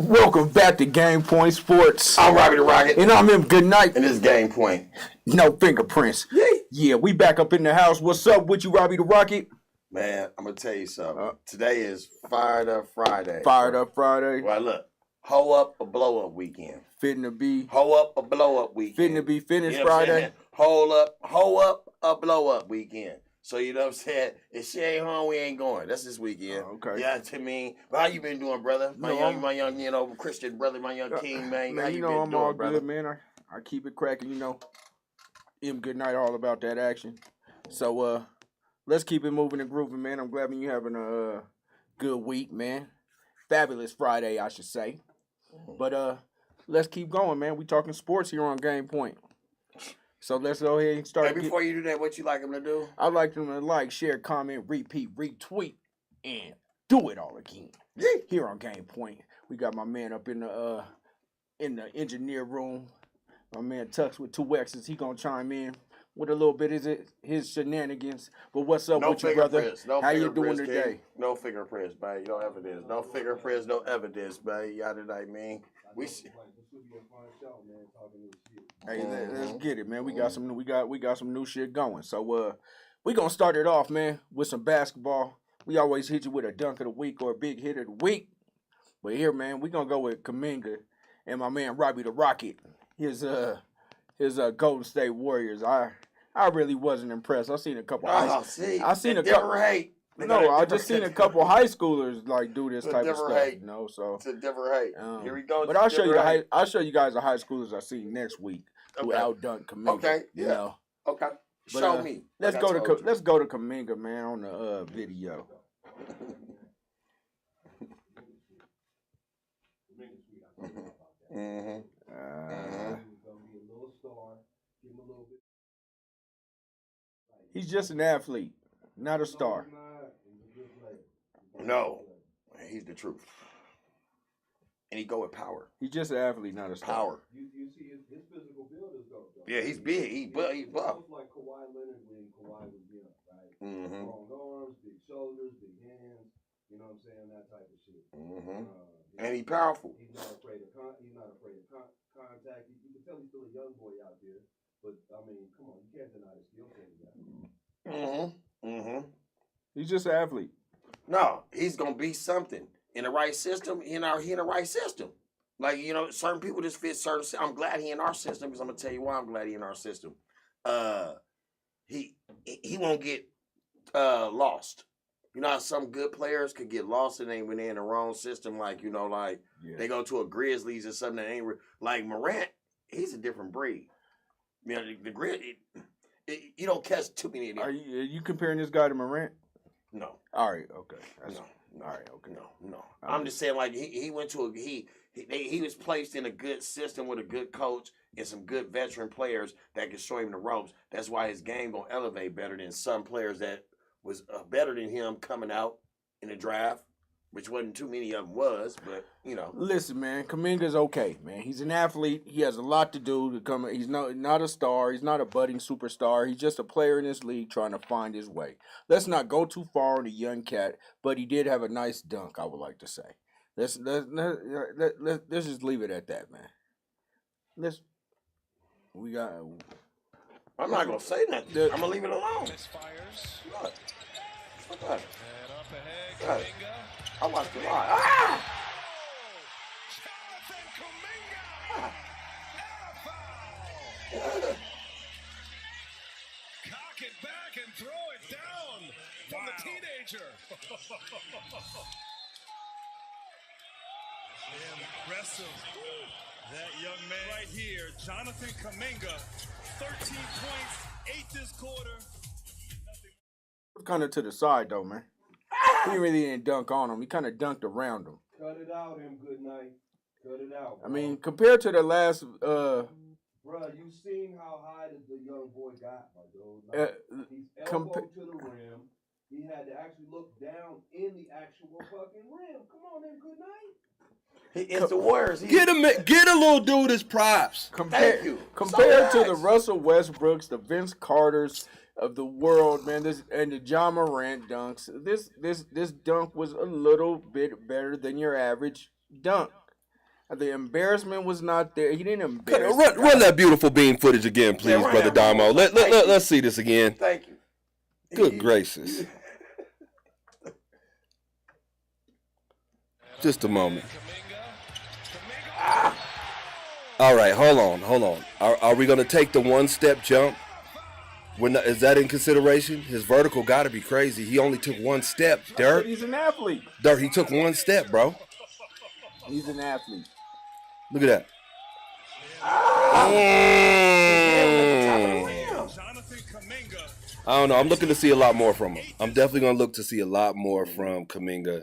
Welcome back to Game Point Sports. I'm Robbie the Rocket. And I'm him. Good night. And this is Game Point. No fingerprints. Yeah, we back up in the house. What's up with you, Robbie the Rocket? Man, I'm going to tell you something. Today is Fired Up Friday. Fired Up Friday. Well, look. Hoe up or blow up weekend. Fitting to be. Hoe up or blow up weekend. Fitting to be finished Friday. Hoe up or blow up weekend. So, you know what I'm saying? If she ain't home, we ain't going. That's this weekend. Okay. Yeah, to me. But how you been doing, brother? My young, Christian brother, my young king, man. How you been I'm doing, all brother? good, man. I keep it cracking, Good night, all about that action. So, let's keep it moving and grooving, man. I'm glad you having a good week, man. Fabulous Friday, I should say. But, let's keep going, man. We talking sports here on Game Point. So let's go ahead and start. Hey, before you do that, what you like them to do? I like them to like, share, comment, repeat, retweet, and do it all again. Yeah. Here on Game Point, we got my man up in the engineer room. My man Tux with 2 X's. He gonna chime in with a little bit of his shenanigans. But what's up with you, brother? How you doing today? No fingerprints, man. No evidence. No fingerprints. No evidence, man. Y'all tonight, man. We. Hey, let's get it, man. We got some new shit going. So we gonna start it off, man, with some basketball. We always hit you with a dunk of the week or a big hit of the week. But here, man, we gonna go with Kuminga and my man Robbie the Rocket. His Golden State Warriors. I really wasn't impressed. I seen a couple. I seen a couple. Hate. No, I just seen a couple high schoolers like do this type of stuff. Hate. So it's a different hate. Here we go. But I'll show you guys the high schoolers I see next week who outdunked Kuminga. Okay. Yeah. Okay. But, show me. Let's go to Kuminga, man, on the video. He's just an athlete, not a star. No, he's the truth. And he go with power. He's just an athlete, not a star. Power. You see his physical build is though. Yeah, he's big. He's buff. Almost like Kawhi Leonard when Kawhi was young, right? Long arms, big shoulders, big hands. You know what I'm saying? That type of shit. And he's powerful. He's not afraid of contact. You can tell he's still a young boy out there. But I mean, come on, you can't deny the skill set he got. He's just an athlete. No, he's gonna be something in the right system. He in the right system. Like, certain people just fit certain. I'm glad he in our system because I'm gonna tell you why I'm glad he in our system. He won't get lost. You know how some good players could get lost and when they're in the wrong system, they go to a Grizzlies or something that ain't like Morant. He's a different breed. The Grizzlies, you don't catch too many of them. Are you comparing this guy to Morant? No. All right. Okay. No. All right. Okay. No. I'm just saying, like he went to he was placed in a good system with a good coach and some good veteran players that can show him the ropes. That's why his game gonna elevate better than some players that was better than him coming out in the draft, which wasn't too many of them was, but Listen, man, Kuminga's okay, man. He's an athlete. He has a lot to do to come. He's not a star. He's not a budding superstar. He's just a player in this league trying to find his way. Let's not go too far on the young cat, but he did have a nice dunk, I would like to say. Let's just leave it at that, man. I'm not gonna say nothing. I'm gonna leave it alone. Look. And up ahead, Kuminga. I watched it live. Jonathan Kuminga! Cock it back and throw it down from the teenager. Impressive. That young man right here, Jonathan Kuminga, 13 points, 8 this quarter. Kind of to the side, though, man. He really didn't dunk on him. He kind of dunked around him. Cut it out, him. Good night. Cut it out. Bro. I mean, compared to the last... Bruh, you seen how high the young boy got, my dude. Like, he's elbow to the rim. He had to actually look down in the actual fucking rim. Come on, then. Good night. It's the Warriors. Get a little dude his props. Compared to the Russell Westbrooks, the Vince Carters of the world, man, and the John Morant dunks, this dunk was a little bit better than your average dunk. The embarrassment was not there. He didn't embarrass. Run that beautiful beam footage again, please, run Brother that Damo. motherfucker. Let's see this again. Thank you. Good gracious. Just a moment. All right, hold on. Are we going to take the one-step jump? Is that in consideration? His vertical got to be crazy. He only took one step, Dirk. He's an athlete. Dirk, he took one step, bro. He's an athlete. Look at that. I don't know. I'm looking to see a lot more from him. I'm definitely going to look to see a lot more from Kuminga.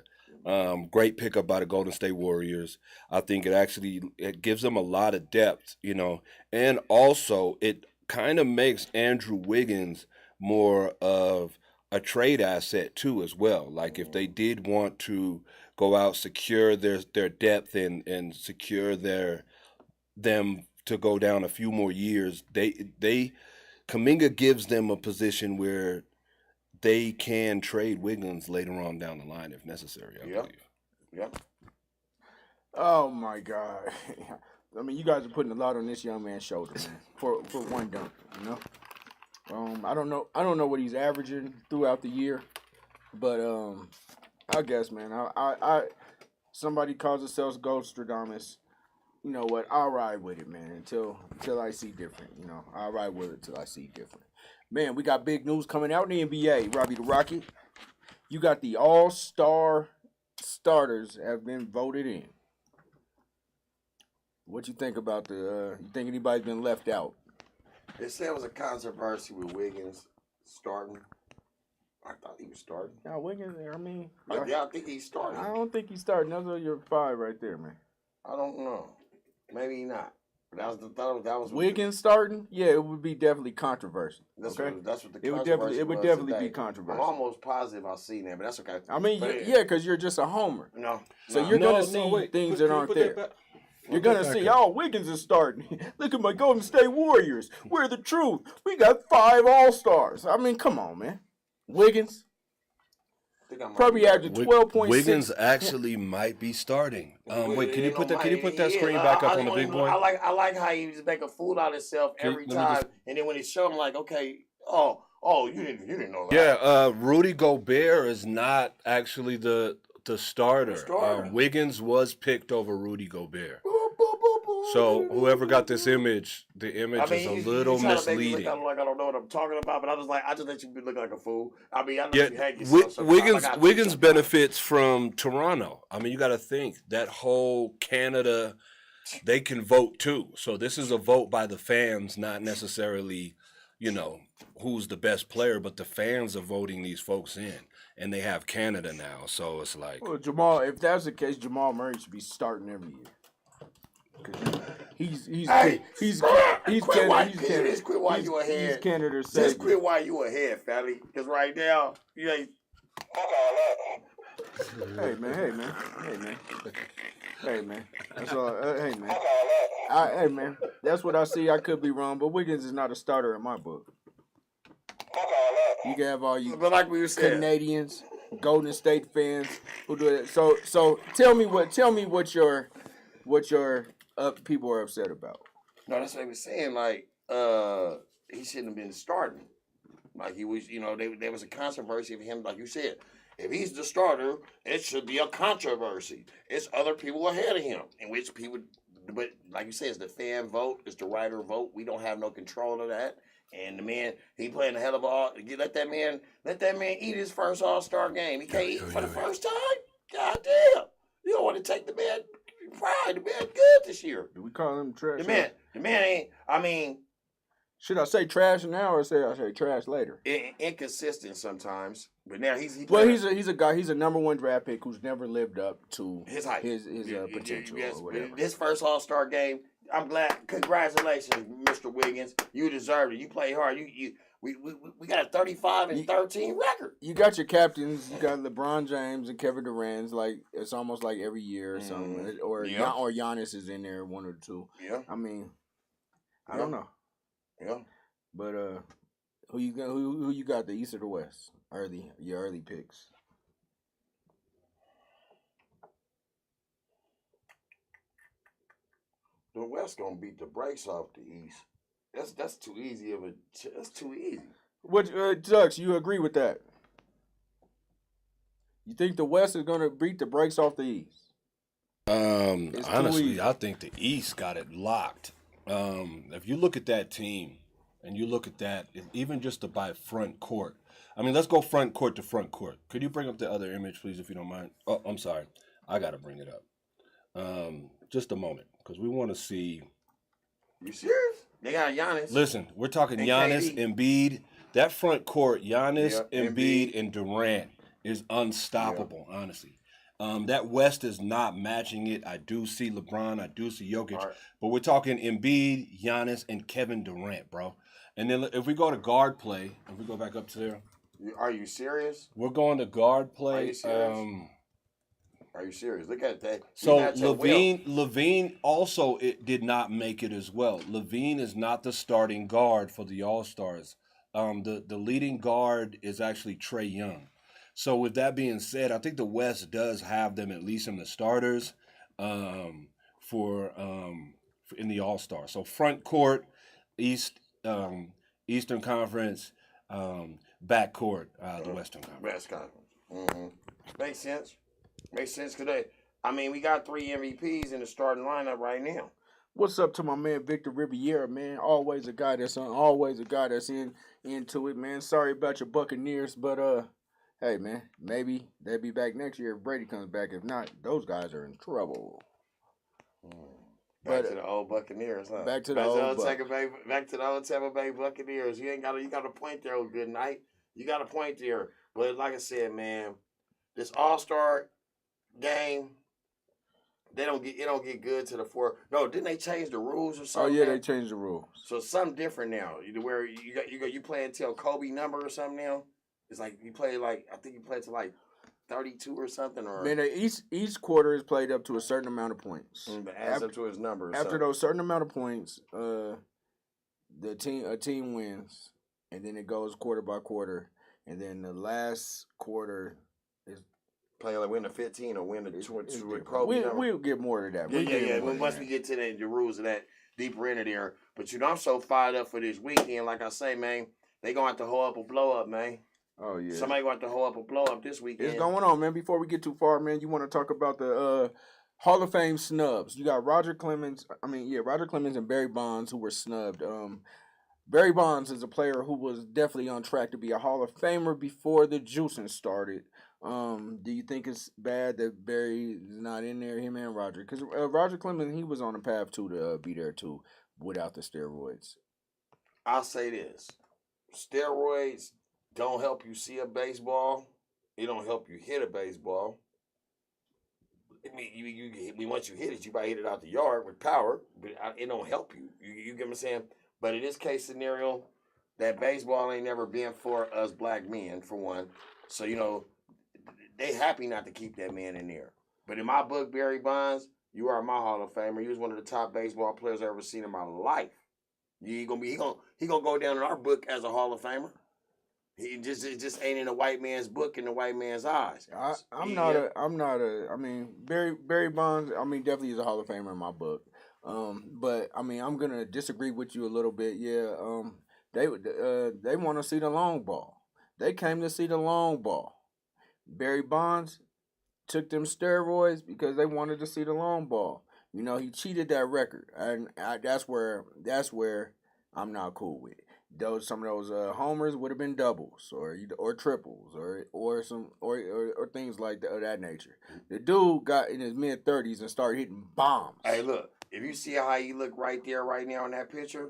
Great pickup by the Golden State Warriors. I think it gives them a lot of depth, and also it kind of makes Andrew Wiggins more of a trade asset too as well. Like if they did want to go out, secure their depth and secure them to go down a few more years, Kuminga gives them a position where they can trade Wiggins later on down the line if necessary, I believe. Yep. Oh my God. I mean, you guys are putting a lot on this young man's shoulder, man. For one dunk, I don't know what he's averaging throughout the year, but I guess, man, I somebody calls themselves Ghostradamus. You know what? I'll ride with it, man, until I see different. I'll ride with it till I see different. Man, we got big news coming out in the NBA. Robbie the Rocket, you got the All-Star starters have been voted in. What you think about you think anybody's been left out? They said it was a controversy with Wiggins starting. I thought he was starting. Yeah, Wiggins, I mean. Yeah, I think he's starting. I don't think he's starting. Those are your five right there, man. I don't know. Maybe not. That was Wiggins starting? Yeah, it would be definitely controversial. That's okay? That's what the it would definitely be controversial. I'm almost positive I've seen that, but that's okay. I mean, because you're just a homer. No. So you're going to see things that aren't there. You're going to see, Wiggins is starting. Look at my Golden State Warriors. We're the truth. We got 5 All-Stars. I mean, come on, man. Wiggins. Probably averaging 12.6. Wiggins actually might be starting. Wait, can you put that screen back up on the big boy? I like how he just make a fool out of himself every time, and then when he show him, like, okay, you didn't know that. Yeah, Rudy Gobert is not actually the starter. Wiggins was picked over Rudy Gobert. So whoever got this image, the image is a little misleading. Like I don't know what I'm talking about, but I just let you look like a fool. I mean, I know you hate yourself. Wiggins benefits from Toronto. I mean, you got to think that whole Canada, they can vote too. So this is a vote by the fans, not necessarily, who's the best player, but the fans are voting these folks in, and they have Canada now. So it's like, well, Jamal. If that's the case, Jamal Murray should be starting every year. He's quit while you ahead. He's Canada's Just savior. quit while you ahead, Fatty. Because right now, you ain't. Hey man. That's all. Hey man. Hey man. That's what I see. I could be wrong, but Wiggins is not a starter in my book. You can have all you like we said, Canadians, Golden State fans who do it. So tell me what your people are upset about. No, that's what he was saying. Like, he shouldn't have been starting. Like he was, there was a controversy of him. Like you said, if he's the starter, it should be a controversy. It's other people ahead of him, in which people. But like you said, it's the fan vote. It's the writer vote. We don't have no control of that. And the man, he playing a hell of a. Let that man eat his first All-Star game. He can't eat for the first time. God damn! You don't want to take the man. Pride, the man good this year. Do we call him trash? The man ain't. I mean, should I say trash now or I say trash later? Inconsistent sometimes, but now he's a guy. He's a number 1 draft pick who's never lived up to his height, his potential or whatever. This first All-Star game, I'm glad. Congratulations, Mr. Wiggins. You deserved it. You played hard. We got a 35-13 record. You got your captains. You got LeBron James and Kevin Durant. Like it's almost like every year or something. Or Giannis is in there, 1 or 2. Yeah. I mean, I don't know. Yeah. But who you got, the East or the West? Your early picks. The West gonna beat the brakes off the East. That's too easy of a. That's too easy. What, Tux, you agree with that? You think the West is gonna beat the brakes off the East? It's too Honestly, easy. I think the East got it locked. If you look at that team and you look at that, even just by front court. I mean, let's go front court to front court. Could you bring up the other image, please, if you don't mind? Oh, I'm sorry. I got to bring it up. Just a moment, because we want to see. You serious? They got Giannis. Listen, we're talking And Giannis, KD. Embiid. That front court, Giannis, Yeah, Embiid, Embiid. and Durant is unstoppable, honestly. That West is not matching it. I do see LeBron. I do see Jokic. Right. But we're talking Embiid, Giannis, and Kevin Durant, bro. And then if we go to guard play, if we go back up to there, Are you serious? we're going to guard play. Are you serious? Are you serious? Look at that. So You match up Levine also did not make it as well. Levine is not the starting guard for the All-Stars. The leading guard is actually Trae Young. So with that being said, I think the West does have them at least in the starters for in the All-Star. So front court, Eastern Conference, back court, the Western Conference. West Conference. Mm-hmm. Makes sense. Makes sense because we got 3 MVPs in the starting lineup right now. What's up to my man Victor Riviera, man? Always a guy that's into it, man. Sorry about your Buccaneers, but hey, man, maybe they'll be back next year if Brady comes back. If not, those guys are in trouble. Back to the old Buccaneers, huh? Back to the old Tampa Bay Buccaneers. You got a point there. Good night. You got a point there. But like I said, man, this All-Star game, it don't get good to the 4. No, didn't they change the rules or something? Oh yeah, they changed the rules. So something different now. Where you play until Kobe number or something now. It's like you play I think you play to 32 or something, or Man, each quarter is played up to a certain amount of points. adds up to his number. After those certain amount of points, a team wins, and then it goes quarter by quarter, and then the last quarter is play win the 15 or win the 20 with different. Kobe number. We'll get more to that. Yeah. Once we get to the rules of that deeper into there, but I'm so fired up for this weekend. Like I say, man, they gonna have to hold up a blow up, man. Oh yeah. Somebody gonna have to hold up a blow up this weekend. It's going on, man. Before we get too far, man, you want to talk about the Hall of Fame snubs. You got Roger Clemens and Barry Bonds who were snubbed. Barry Bonds is a player who was definitely on track to be a Hall of Famer before the juicing started. Do you think it's bad that Barry is not in there, him and Roger? Because Roger Clemens, he was on the path to be there too without the steroids. I'll say this. Steroids don't help you see a baseball. It don't help you hit a baseball. I mean, once you hit it, you might hit it out the yard with power, but it don't help you. You get what I'm saying? But in this case scenario, that baseball ain't never been for us black men, for one. So, they happy not to keep that man in there. But in my book, Barry Bonds, you are my Hall of Famer. You was one of the top baseball players I've ever seen in my life. He gonna go down in our book as a Hall of Famer. It just ain't in the white man's book in the white man's eyes. Barry Bonds, definitely is a Hall of Famer in my book. But I'm gonna disagree with you a little bit. Yeah. They want to see the long ball. They came to see the long ball. Barry Bonds took them steroids because they wanted to see the long ball. He cheated that record, and that's where I'm not cool with it. Some of those homers would have been doubles or triples or things like that nature. The dude got in his mid-30s and started hitting bombs. Hey, look, if you see how he look right there, right now in that picture,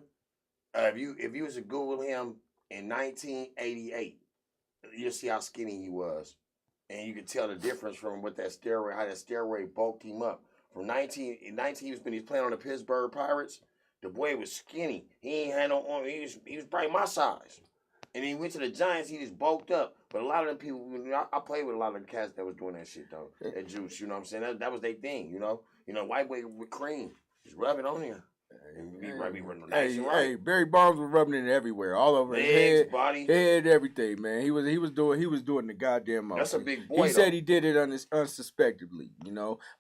if you was to Google him in 1988, you'll see how skinny he was, and you can tell the difference from how that steroid bulked him up. From 19, he was playing on the Pittsburgh Pirates. The boy was skinny. He ain't had no arm. He was probably my size. And he went to the Giants. He just bulked up. But a lot of them people, I played with a lot of the cats that was doing that shit though. That juice, you know what I'm saying? That was their thing, White boy with cream, just rub it on there. Hey, Barry Bonds was rubbing it everywhere, all over his head, body, everything, man. He was doing the goddamn most. That's a big boy. He said he did it unsuspectedly,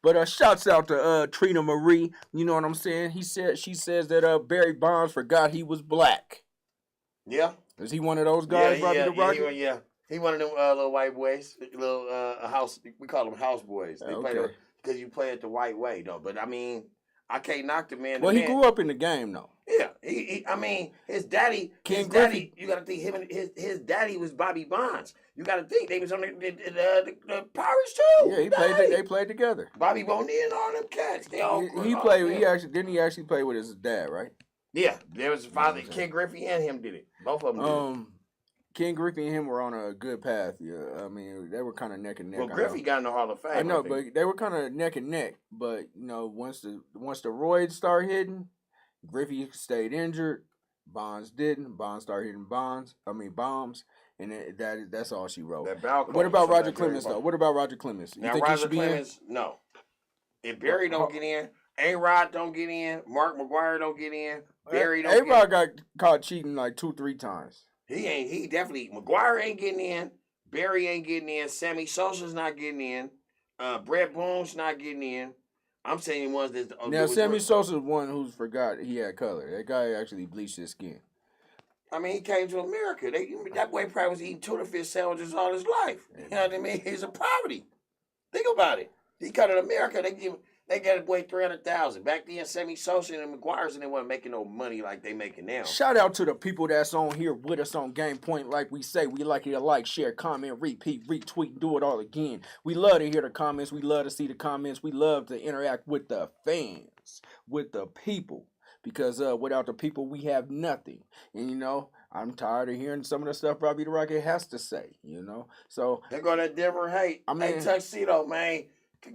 But shouts out to Trina Marie. You know what I'm saying? She says that Barry Bonds forgot he was black. Yeah. Is he one of those guys? Yeah, the Rocket? yeah. He one of them little white boys, little house. We call them house boys. They play because you play it the white way, though. But I mean, I can't knock the man. Well, he grew up in the game, though. Yeah, I mean, his daddy. You got to think him and his daddy was Bobby Bonds. You got to think they was on the Pirates too. Yeah, they played together. Bobby Boney and all them cats. They all he played. He actually play with his dad, right? Yeah, there was his father. Ken Griffey and him did it. Both of them did it. Ken Griffey and him were on a good path. Yeah, I mean they were kind of neck and neck. Well, Griffey got in the Hall of Fame. I know, but they were kind of neck and neck. But once the roids start hitting, Griffey stayed injured. Bonds didn't. Bonds started hitting bombs, and that's all she wrote. What about Roger Clemens though? What about Roger Clemens? You think Roger Clemens, no. If Barry don't get in, A-Rod don't get in, Mark McGwire don't get in, Barry don't get in. A-Rod got caught cheating like 2-3 times. He definitely, McGwire ain't getting in, Barry ain't getting in, Sammy Sosa's not getting in, Brett Boone's not getting in. I'm saying ones that... Now, Sammy Sosa's one who forgot he had color. That guy actually bleached his skin. I mean, he came to America. That boy probably was eating tuna fish sandwiches all his life. You know what I mean? He's a poverty. Think about it. He come to America, they got a boy $300,000. Back then, Sammy Sosa and McGuire's and they wasn't making no money like they making now. Shout out to the people that's on here with us on Game Point. Like we say, we like you to like, share, comment, repeat, retweet, and do it all again. We love to hear the comments. We love to see the comments. We love to interact with the fans, with the people. Because without the people, we have nothing. And, I'm tired of hearing some of the stuff Robbie the Rocket has to say, So they go that Denver hate. Hey, Tuxedo, man.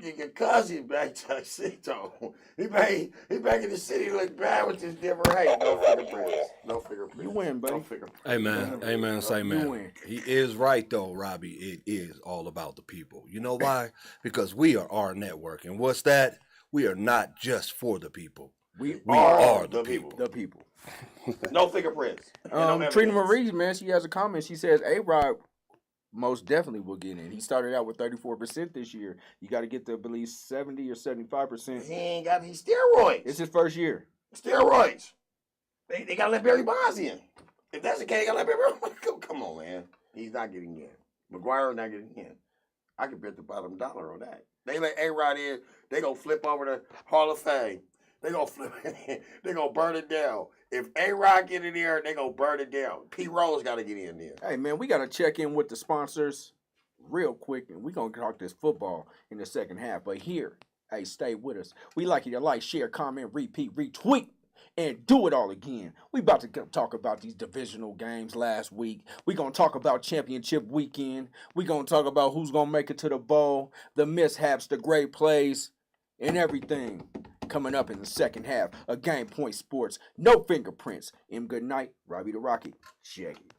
Your cousin back Tuxedo. He back in the city look bad with this Denver hate. No fingerprints. No fingerprints. You win, buddy. No hey man, say man. He is right though, Robbie. It is all about the people. You know why? Because we are our network. And what's that? We are not just for the people. We are the people. The people. No fingerprints. Trina Marie, man, she has a comment. She says A-Rod most definitely will get in. He started out with 34% this year. You got to get to, I believe, 70 or 75%. He ain't got these steroids. It's his first year. Steroids. They got to let Barry Bonds in. If that's the case, they got to let Barry Bonds in. Come on, man. He's not getting in. McGwire not getting in. I could bet the bottom dollar on that. They let A-Rod in. They going to flip over the Hall of Fame. They going to flip it. They going to burn it down. If A-Rod get in there, they gonna burn it down. P. Rose got to get in there. Hey, man, we got to check in with the sponsors real quick, and we going to talk this football in the second half. But here, hey, stay with us. We like you to like, share, comment, repeat, retweet, and do it all again. We about to talk about these divisional games last week. We going to talk about championship weekend. We going to talk about who's going to make it to the bowl, the mishaps, the great plays, and everything. Coming up in the second half of Game Point Sports. No fingerprints. Good night. Robbie the Rocket. Check it.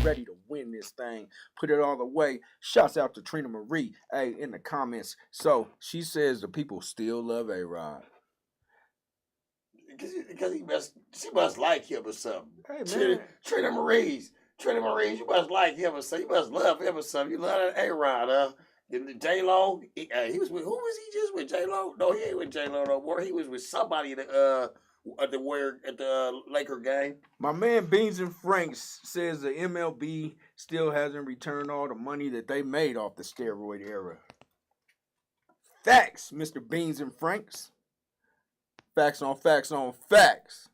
Ready to win this thing, put it all away. Shouts out to Trina Marie, hey, in the comments. So she says the people still love A-Rod. Because she must like him or something. Hey, man. Trina Marie's. Trinity Maurice, you must like him or something. You must love him or something. You love that A-Rod, J-Lo, he was with, who was he just with, J-Lo? No, he ain't with J-Lo no more. He was with somebody at the Laker game. My man Beans and Franks says the MLB still hasn't returned all the money that they made off the steroid era. Facts, Mr. Beans and Franks. Facts on facts on facts.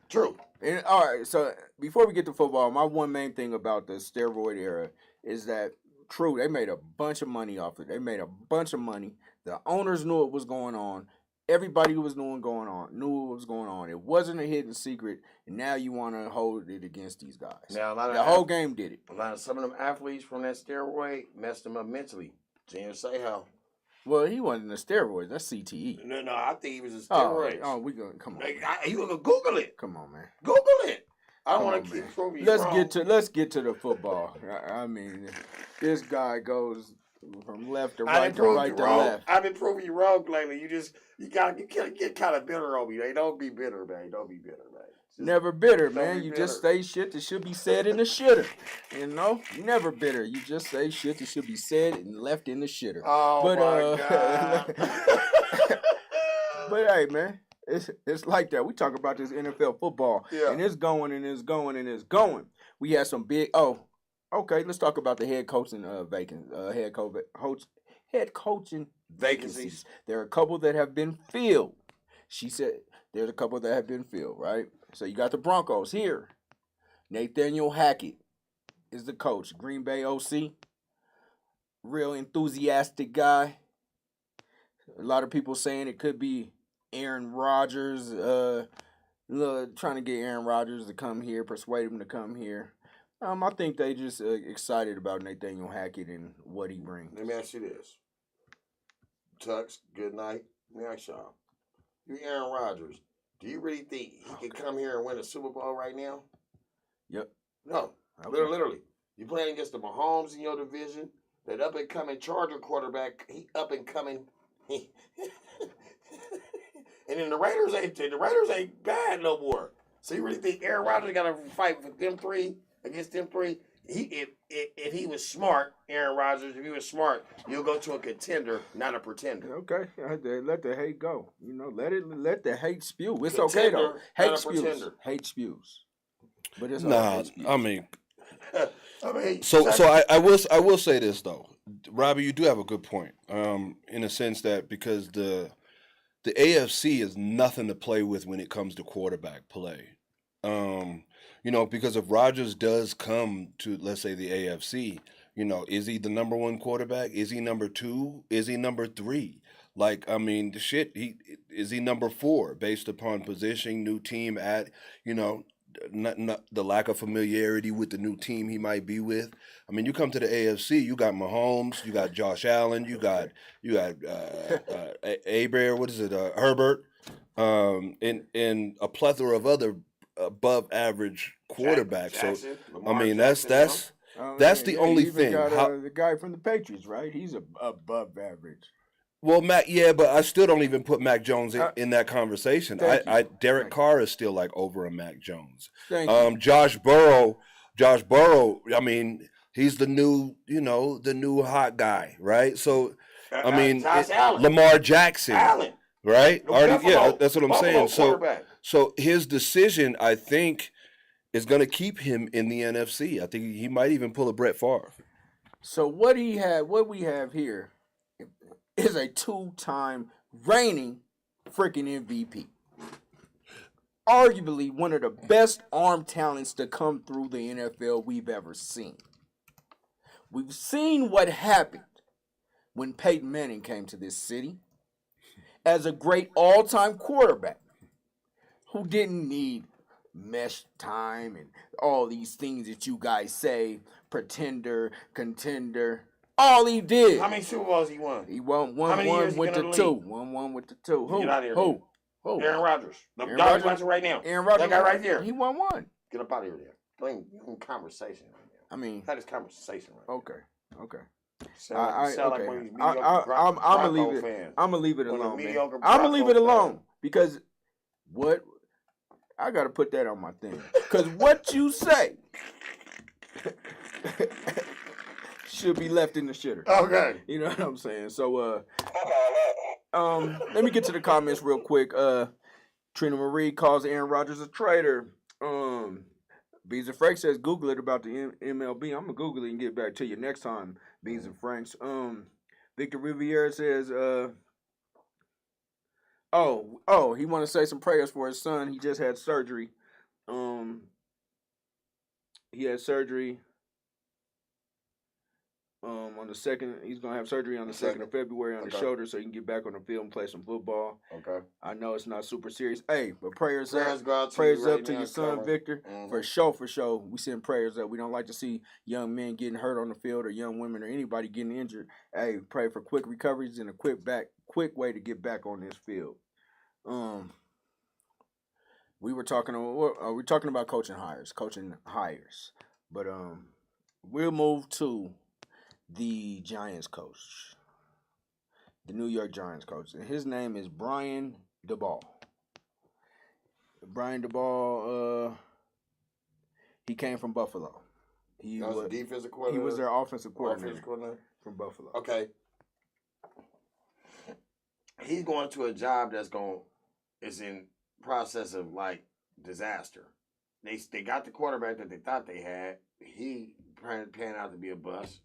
True. And, all right, so before we get to football, my one main thing about the steroid era is that, true, they made a bunch of money off it. They made a bunch of money. The owners knew what was going on. Everybody was knew what was going on. It wasn't a hidden secret, and now you want to hold it against these guys. Now, the whole game did it. A lot of some of them athletes from that steroid messed them up mentally. Junior Seau. Well, he wasn't a steroid. That's CTE. No, I think he was a steroid. Oh, we gonna come on. You gonna Google it? Come on, man. Google it. I don't want to keep proving you wrong. Let's get to the football. I mean, this guy goes from left to right to right to left. I've been proving you wrong lately. You get kind of bitter on me. Don't be bitter, man. Don't be bitter, man. Never bitter, man. You just say shit that should be said in the shitter. You know? Never bitter. You just say shit that should be said and left in the shitter. Oh, my God. But, hey, man, it's like that. We talk about this NFL football, and it's going and it's going and it's going. We had some big, okay, let's talk about the head coaching head coaching vacancies. There are a couple that have been filled. She said there's a couple that have been filled, right? So you got the Broncos here. Nathaniel Hackett is the coach. Green Bay OC. Real enthusiastic guy. A lot of people saying it could be Aaron Rodgers. Trying to get Aaron Rodgers to come here, persuade him to come here. I think they just excited about Nathaniel Hackett and what he brings. Let me ask you this. Tux, good night. Let me ask y'all. You Aaron Rodgers. Do you really think he could come here and win a Super Bowl right now? Yep. No. Okay. Literally. You playing against the Mahomes in your division. That up and coming Charger quarterback. He up and coming. And then the Raiders ain't bad no more. So you really think Aaron Rodgers got to fight with them three against them three? If he was smart, Aaron Rodgers, if he was smart, you'll go to a contender, not a pretender. Okay, let the hate go. You know, let the hate spew. It's contender, okay though. Hate spews. Hate spews. But it's hate spews. I mean, so I will say this though, Robbie, you do have a good point. In a sense that because the AFC is nothing to play with when it comes to quarterback play. You know, because if Rodgers does come to, let's say, the AFC, you know, is he the number one quarterback? Is he number two? Is he number three? Like, I mean, is he number four based upon positioning, new team at, you know, not the lack of familiarity with the new team he might be with. I mean, you come to the AFC, you got Mahomes, you got Josh Allen, you got Herbert, and a plethora of other above average quarterbacks. Jackson, so I mean that's the only thing. The guy from the Patriots, right? He's above average. Well, but I still don't even put Mac Jones in that conversation. Derek Carr is still like over a Mac Jones. Josh Burrow. I mean, he's the new hot guy, right? So, I mean, Lamar Jackson, right? That's what I'm saying. So his decision, I think, is going to keep him in the NFC. I think he might even pull a Brett Favre. So what we have here is a 2-time reigning freaking MVP. Arguably one of the best arm talents to come through the NFL we've ever seen. We've seen what happened when Peyton Manning came to this city as a great all-time quarterback who didn't need mesh time and all these things that you guys say, pretender, contender. All he did. How many Super Bowls he won? He won one with the two. Won with the two. Who? Get out of here. Who? Aaron Rodgers. Aaron Rodgers right now. Aaron Rodgers. That guy right there. He won one. Get up out of here there. Playing conversation right now. I mean. That is conversation right now. Okay. Sound like one of these I'm gonna leave it alone, man. I'm gonna leave it alone because what I gotta put that on my thing. Cause what you say should be left in the shitter. Okay. You know what I'm saying? So let me get to the comments real quick. Trina Marie calls Aaron Rodgers a traitor. Beans and Frank says Google it about the MLB. I'm gonna Google it and get back to you next time, Beans and Franks. Victor Riviera says he want to say some prayers for his son. He just had surgery. He had surgery on the 2nd. He's gonna have surgery on the 2nd of February on his shoulder, so he can get back on the field and play some football. Okay. I know it's not super serious. Hey, but prayers go out to prayers you right up to now, your son, Colin. Victor. For sure. We send prayers up. We don't like to see young men getting hurt on the field or young women or anybody getting injured. Hey, pray for quick recoveries and a quick way to get back on this field. We're talking about coaching hires, but we'll move to the Giants coach, the New York Giants coach, and his name is Brian Daboll. Brian Daboll, he came from Buffalo. He was defensive coordinator. He was their offensive coordinator from Buffalo. Okay. He's going to a job is in process of like disaster. They got the quarterback that they thought they had. He panned out to be a bust.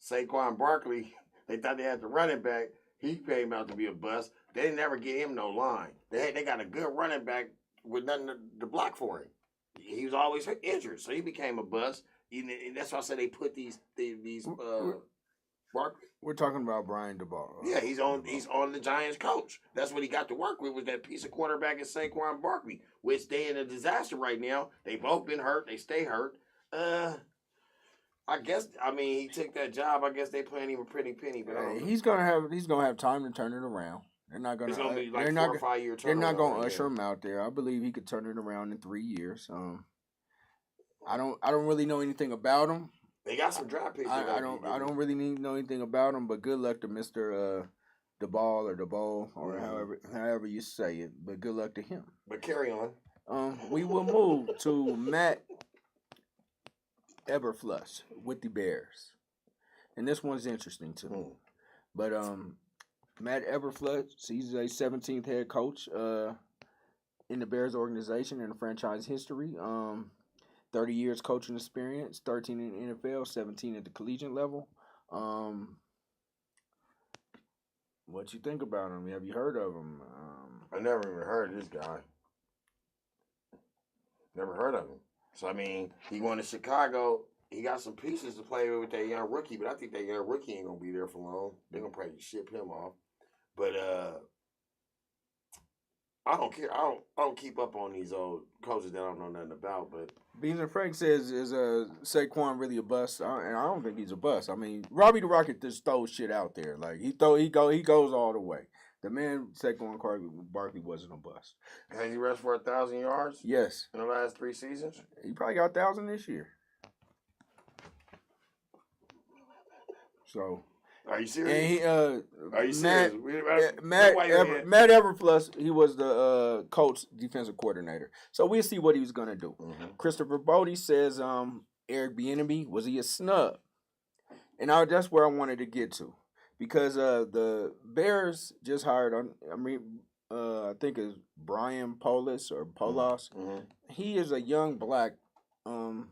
Saquon Barkley, they thought they had the running back. He came out to be a bust. They didn't ever get him no line. They got a good running back with nothing to block for him. He was always injured, so he became a bust. And that's why I said they put these Barkley. We're talking about Brian Daboll. Yeah, he's on the Giants coach. That's what he got to work with, was that piece of quarterback in Saquon Barkley, which they in a disaster right now. They both been hurt. They stay hurt. He took that job. I guess they playing him a pretty penny, but he's gonna have time to turn it around. They're not gonna. It's gonna be like they're 4 not, or 5 year turnaround. They're not gonna usher him out there. I believe he could turn it around in 3 years. I don't really know anything about him. They got some draft picks. I don't really need to know anything about him. But good luck to Mr. Daboll or however you say it. But good luck to him. But carry on. We will move to Matt Eberflus with the Bears, and this one's interesting to me. But Matt Eberflus, he's a 17th head coach in the Bears organization in the franchise history. 30 years coaching experience, 13 in the NFL, 17 at the collegiate level. What you think about him? Have you heard of him? I never even heard of this guy. Never heard of him. So, he went to Chicago. He got some pieces to play with that young rookie, but I think that young rookie ain't going to be there for long. They're going to probably ship him off. But I don't care. I don't keep up on these old coaches that I don't know nothing about. But Beans and Frank says, is Saquon really a bust? And I don't think he's a bust. Robbie the Rocket just throws shit out there. Like he goes all the way. The man Saquon Barkley wasn't a bust. Has he rushed for 1,000 yards? Yes. In the last 3 seasons? He probably got 1,000 this year. So. Are you serious? And are you serious? Matt Eberflus, he was the coach, defensive coordinator. So we'll see what he was going to do. Mm-hmm. Christopher Bodie says Eric Bieniemy, was he a snub? And that's where I wanted to get to. Because the Bears just hired, I think it's Brian Polis or Polos. Mm-hmm. He is a young black GM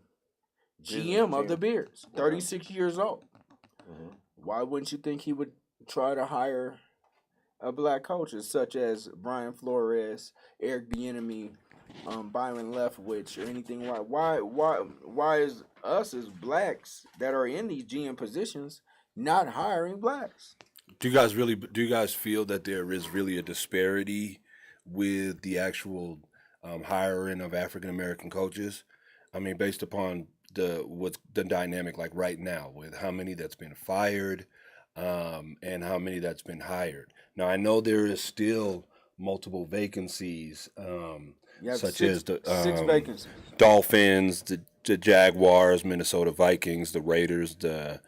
of the Bears, 36 years old. Mm-hmm. Why wouldn't you think he would try to hire a black coach such as Brian Flores, Eric Bieniemy, Byron Leftwich, or anything? Why is us as blacks that are in these GM positions not hiring blacks? Do you guys feel that there is really a disparity with the actual hiring of African American coaches? Based upon what's the dynamic like right now with how many that's been fired and how many that's been hired. Now I know there is still multiple vacancies, such as the 6 vacancies. Dolphins, the Jaguars, Minnesota Vikings, the Raiders, the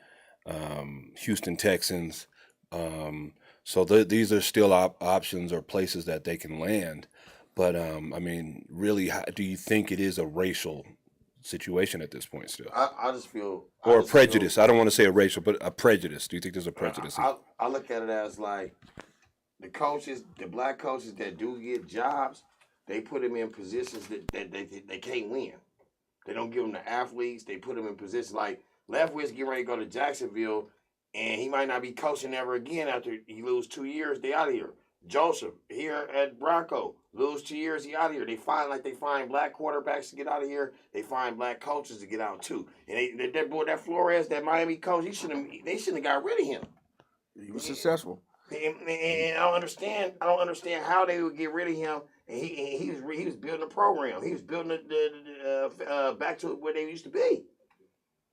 Houston Texans. So these are still options or places that they can land. But I mean, really, do you think it is a racial situation at this point still, I just feel or a prejudice? I don't want to say a racial, but a prejudice. Do you think there's a prejudice? I look at it as like the coaches, the black coaches that do get jobs, they put them in positions that they can't win. They don't give them the athletes. They put them in positions like Leftwich getting ready to go to Jacksonville, and he might not be coaching ever again after he lose 2 years. They out of here. Joseph here at Bronco lose 2 years. He out of here. They find black quarterbacks to get out of here. They find black coaches to get out too. And that Flores, that Miami coach, they shouldn't have got rid of him. He was successful. And I don't understand how they would get rid of him. And he was building a program. He was building the back to where they used to be.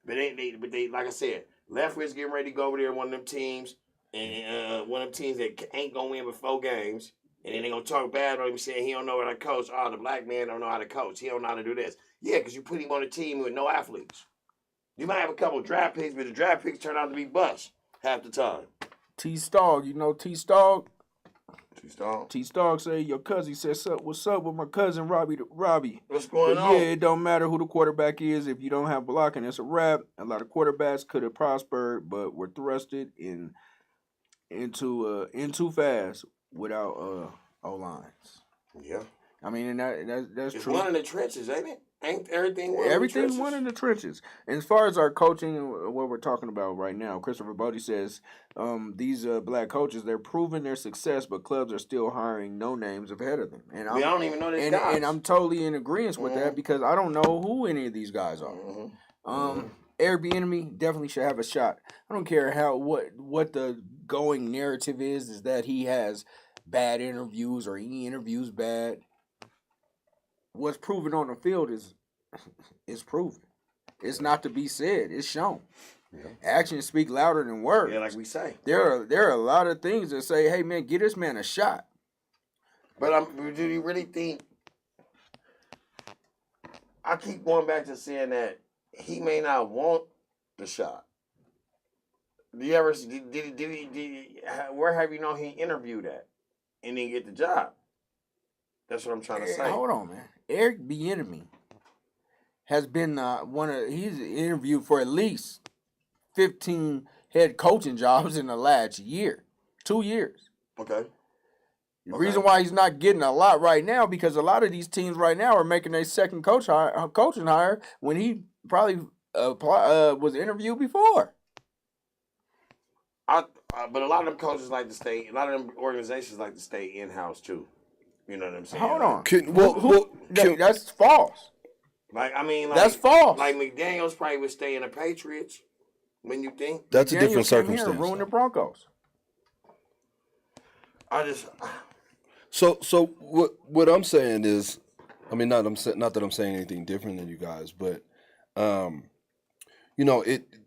But they like I said, Leftwich getting ready to go over there one of them teams, and one of them teams that ain't gonna win but 4 games, and then they gonna talk bad about him saying he don't know how to coach. Oh, the black man don't know how to coach. He don't know how to do this. Yeah, because you put him on a team with no athletes. You might have a couple of draft picks, but the draft picks turn out to be busts half the time. T-Stog, you know T-Stog? T-Stog? T-Stog say, your cousin said, what's up with my cousin Robbie? What's going on? Yeah, it don't matter who the quarterback is. If you don't have blocking, it's a wrap. A lot of quarterbacks could have prospered, but were thrusted in too fast without O-lines. Yeah. I mean, and that's it's true. One in the trenches, ain't it? Ain't everything one Everything's in the trenches? one in the trenches. And as far as our coaching and what we're talking about right now, Christopher Bodie says these black coaches, they're proving their success, but clubs are still hiring no names ahead of them. And I don't even know these guys. And I'm totally in agreement with that because I don't know who any of these guys are. Airbnb definitely should have a shot. I don't care what the going narrative is that he has bad interviews or he interviews bad. What's proven on the field is proven. It's not to be said. It's shown. Yeah. Actions speak louder than words. Yeah, like we say. There are a lot of things that say, "Hey, man, give this man a shot." But do you really think? I keep going back to saying that he may not want the shot. Do you ever where have you known he interviewed at and didn't get the job? That's what I'm trying to say. Hold on, man. Eric Bieniemy has been he's interviewed for at least 15 head coaching jobs in the last 2 years. Okay. The reason why he's not getting a lot right now because a lot of these teams right now are making their second coaching hire when he probably was interviewed before. But a lot of them coaches like to stay. A lot of them organizations like to stay in house too. You know what I'm saying? Hold on. That's false. That's false. Like McDaniels probably would stay in the Patriots. When you think that's a different circumstance. Here ruin the Broncos. So what I'm saying is, I mean, not that I'm saying anything different than you guys, but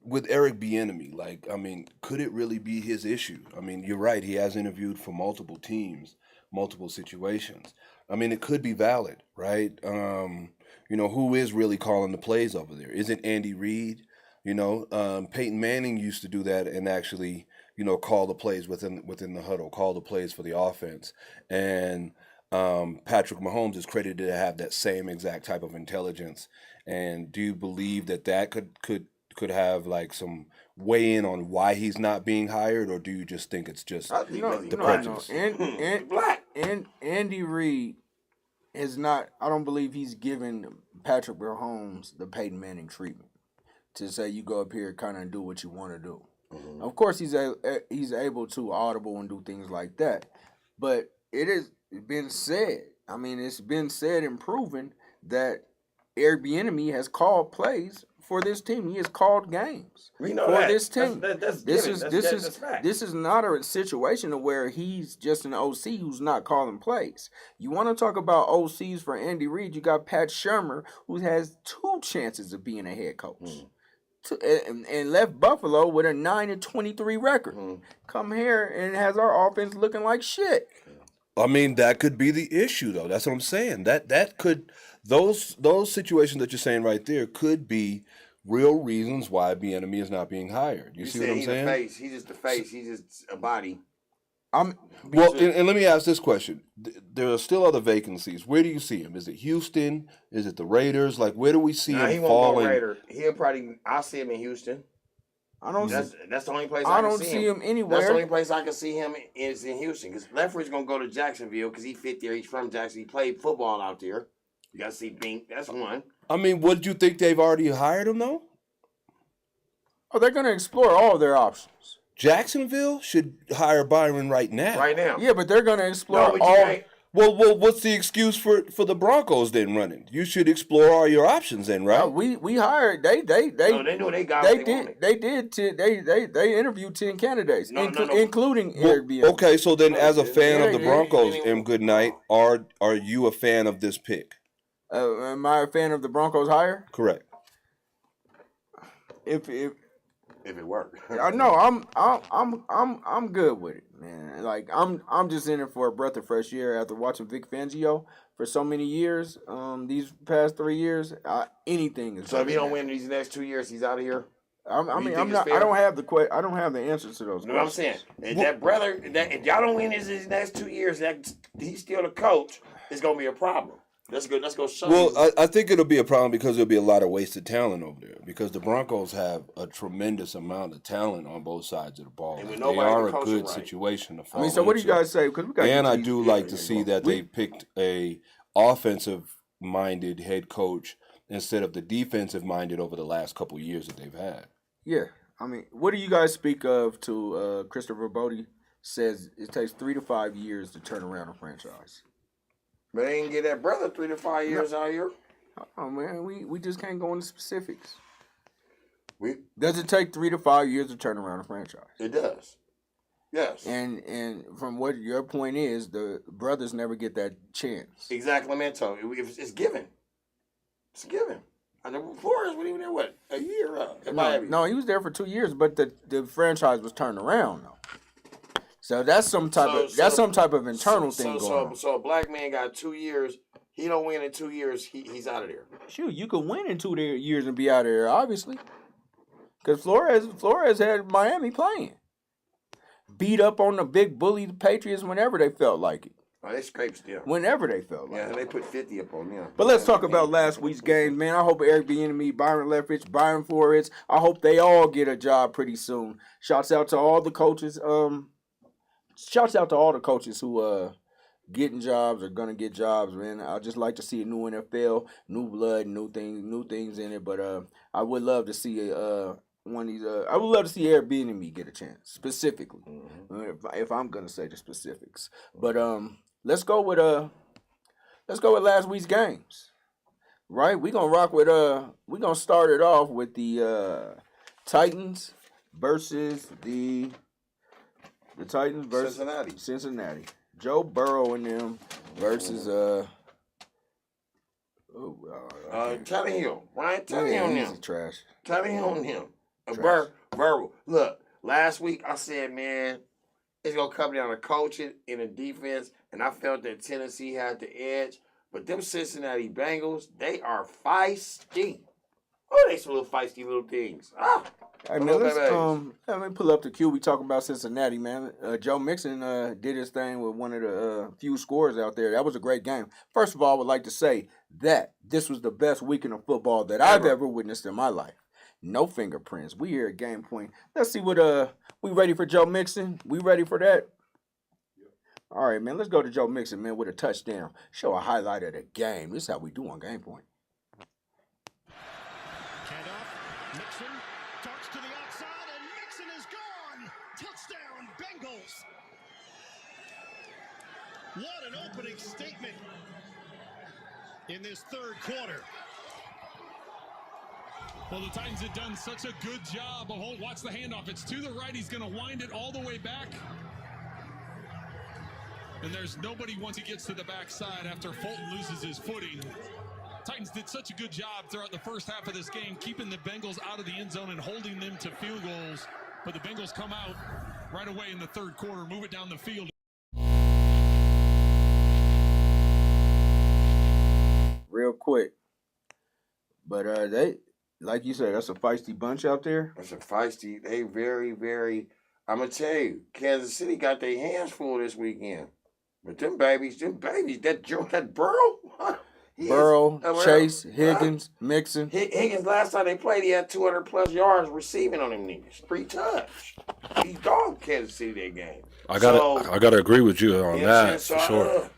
with Eric Bieniemy, like, I mean, could it really be his issue? I mean, you're right. He has interviewed for multiple teams, multiple situations. I mean, it could be valid, right? Who is really calling the plays over there? Is it Andy Reid? Peyton Manning used to do that and actually, call the plays within the huddle, call the plays for the offense. And Patrick Mahomes is credited to have that same exact type of intelligence. And do you believe that could have like some weigh in on why he's not being hired, or do you just think it's just the prejudice? And Andy Reid is not. I don't believe he's given Patrick Mahomes the Peyton Manning treatment to say you go up here kind of do what you want to do. Mm-hmm. Of course, he's able to audible and do things like that, but it has been said. I mean, it's been said and proven that Eric Bieniemy has called plays for this team. He has called games for this team. This is not a situation where he's just an OC who's not calling plays. You want to talk about OCs for Andy Reid? You got Pat Shurmur, who has 2 chances of being a head coach, and left Buffalo with a 9-23 record. Come here and has our offense looking like shit. I mean, that could be the issue, though. That's what I'm saying. That could those situations that you're saying right there could be real reasons why Bieniemy is not being hired. You see what I'm saying? He's just the face. He's just a body. Well, and let me ask this question: there are still other vacancies. Where do you see him? Is it Houston? Is it the Raiders? Like, where do we see him he won't falling? go Raider. He'll probably. I'll see him in Houston. That's the only place I can don't see him anywhere. That's the only place I can see him is in Houston. Because Leffridge gonna go to Jacksonville because he fit there. He's from Jackson. He played football out there. You gotta see Bink. That's one. I mean, would you think they've already hired him though? Oh, they're gonna explore all their options. Jacksonville should hire Byron right now. Right now. Yeah, but they're gonna explore all. Well, what's the excuse for the Broncos then running? You should explore all your options then, right? We hired they knew they got what they wanted. They interviewed 10 candidates, including Airbnb. Okay, so then as a fan of the Broncos, M. Goodnight, are you a fan of this pick? Am I a fan of the Broncos hire? Correct. If it worked. I know I'm good with it, man. Like I'm just in it for a breath of fresh air after watching Vic Fangio for so many years. These past 3 years, anything is. So if he don't win these next 2 years, he's out of here. I don't have the answers to those. You know what I'm saying? If that brother, if y'all don't win these next 2 years, that he's still the coach, it's gonna be a problem. Let's go show. Well, I think it'll be a problem because there'll be a lot of wasted talent over there because the Broncos have a tremendous amount of talent on both sides of the ball. And they are a good situation to fall so what do you guys say? Because we got and I do like to see that they picked a offensive-minded head coach instead of the defensive-minded over the last couple of years that they've had. Yeah, I mean, what do you guys speak of to Christopher Bodie says it takes 3 to 5 years to turn around a franchise? But they ain't get that brother 3 to 5 years out here. Oh man, we just can't go into specifics. Does it take 3 to 5 years to turn around a franchise? It does. Yes. And from what your point is, the brothers never get that chance. Exactly, man. It's given. It's given. I know Flores wasn't even there. What, a year? No, he was there for 2 years, but the franchise was turned around though. So that's some type of internal thing going on. So a black man got 2 years. He don't win in 2 years. He's out of there. Shoot, you can win in 2 years and be out of there, obviously. Because Flores had Miami playing, beat up on the big bully Patriots whenever they felt like it. Oh, they scraped still. Whenever they felt like it. Yeah, they put 50 up on them. But let's talk about last week's game, man. I hope Eric Bieniemy, Byron Leftwich, Byron Flores, I hope they all get a job pretty soon. Shouts out to all the coaches. Shouts out to all the coaches who getting jobs or gonna get jobs, man. I just like to see a new NFL, new blood, new things in it. But I would love to see one of these. I would love to see Eric Bieniemy get a chance specifically, if I'm gonna say the specifics. But let's go with last week's games. Right, we gonna rock with we gonna start it off with the Titans versus the Titans versus Cincinnati. Joe Burrow and them versus Tannehill. Ryan Tannehill on him. Trash. Tannehill on him. Burrow. Look, last week I said, man, it's gonna come down to coaching and the defense, and I felt that Tennessee had the edge. But them Cincinnati Bengals, they are feisty. Oh, they some little feisty little things. Hey, man, let me pull up the queue. We talking about Cincinnati, man. Joe Mixon did his thing with one of the few scores out there. That was a great game. First of all, I would like to say that this was the best weekend of football that I've ever witnessed in my life. No fingerprints. We here at Game Point. Let's see what we ready for Joe Mixon? We ready for that? All right, man. Let's go to Joe Mixon, man, with a touchdown. Show a highlight of the game. This is how we do on Game Point. Mixon talks to the outside, and Mixon is gone. Touchdown, Bengals. What an opening statement in this third quarter. Well, the Titans have done such a good job of watch the handoff. It's to the right. He's going to wind it all the way back. And there's nobody once he gets to the backside after Fulton loses his footing. Titans did such a good job throughout the first half of this game, keeping the Bengals out of the end zone and holding them to field goals. But the Bengals come out right away in the third quarter, move it down the field. Real quick. But they, like you said, that's a feisty bunch out there. That's a feisty. They very, very. I'm going to tell you, Kansas City got their hands full this weekend. But them babies, that Burrow. Burrow, Chase, Higgins, Mixon. Higgins, last time they played, he had 200+ yards receiving on them niggas. 3 touch. He dogged Kansas City that game. I gotta agree with you on that for sure.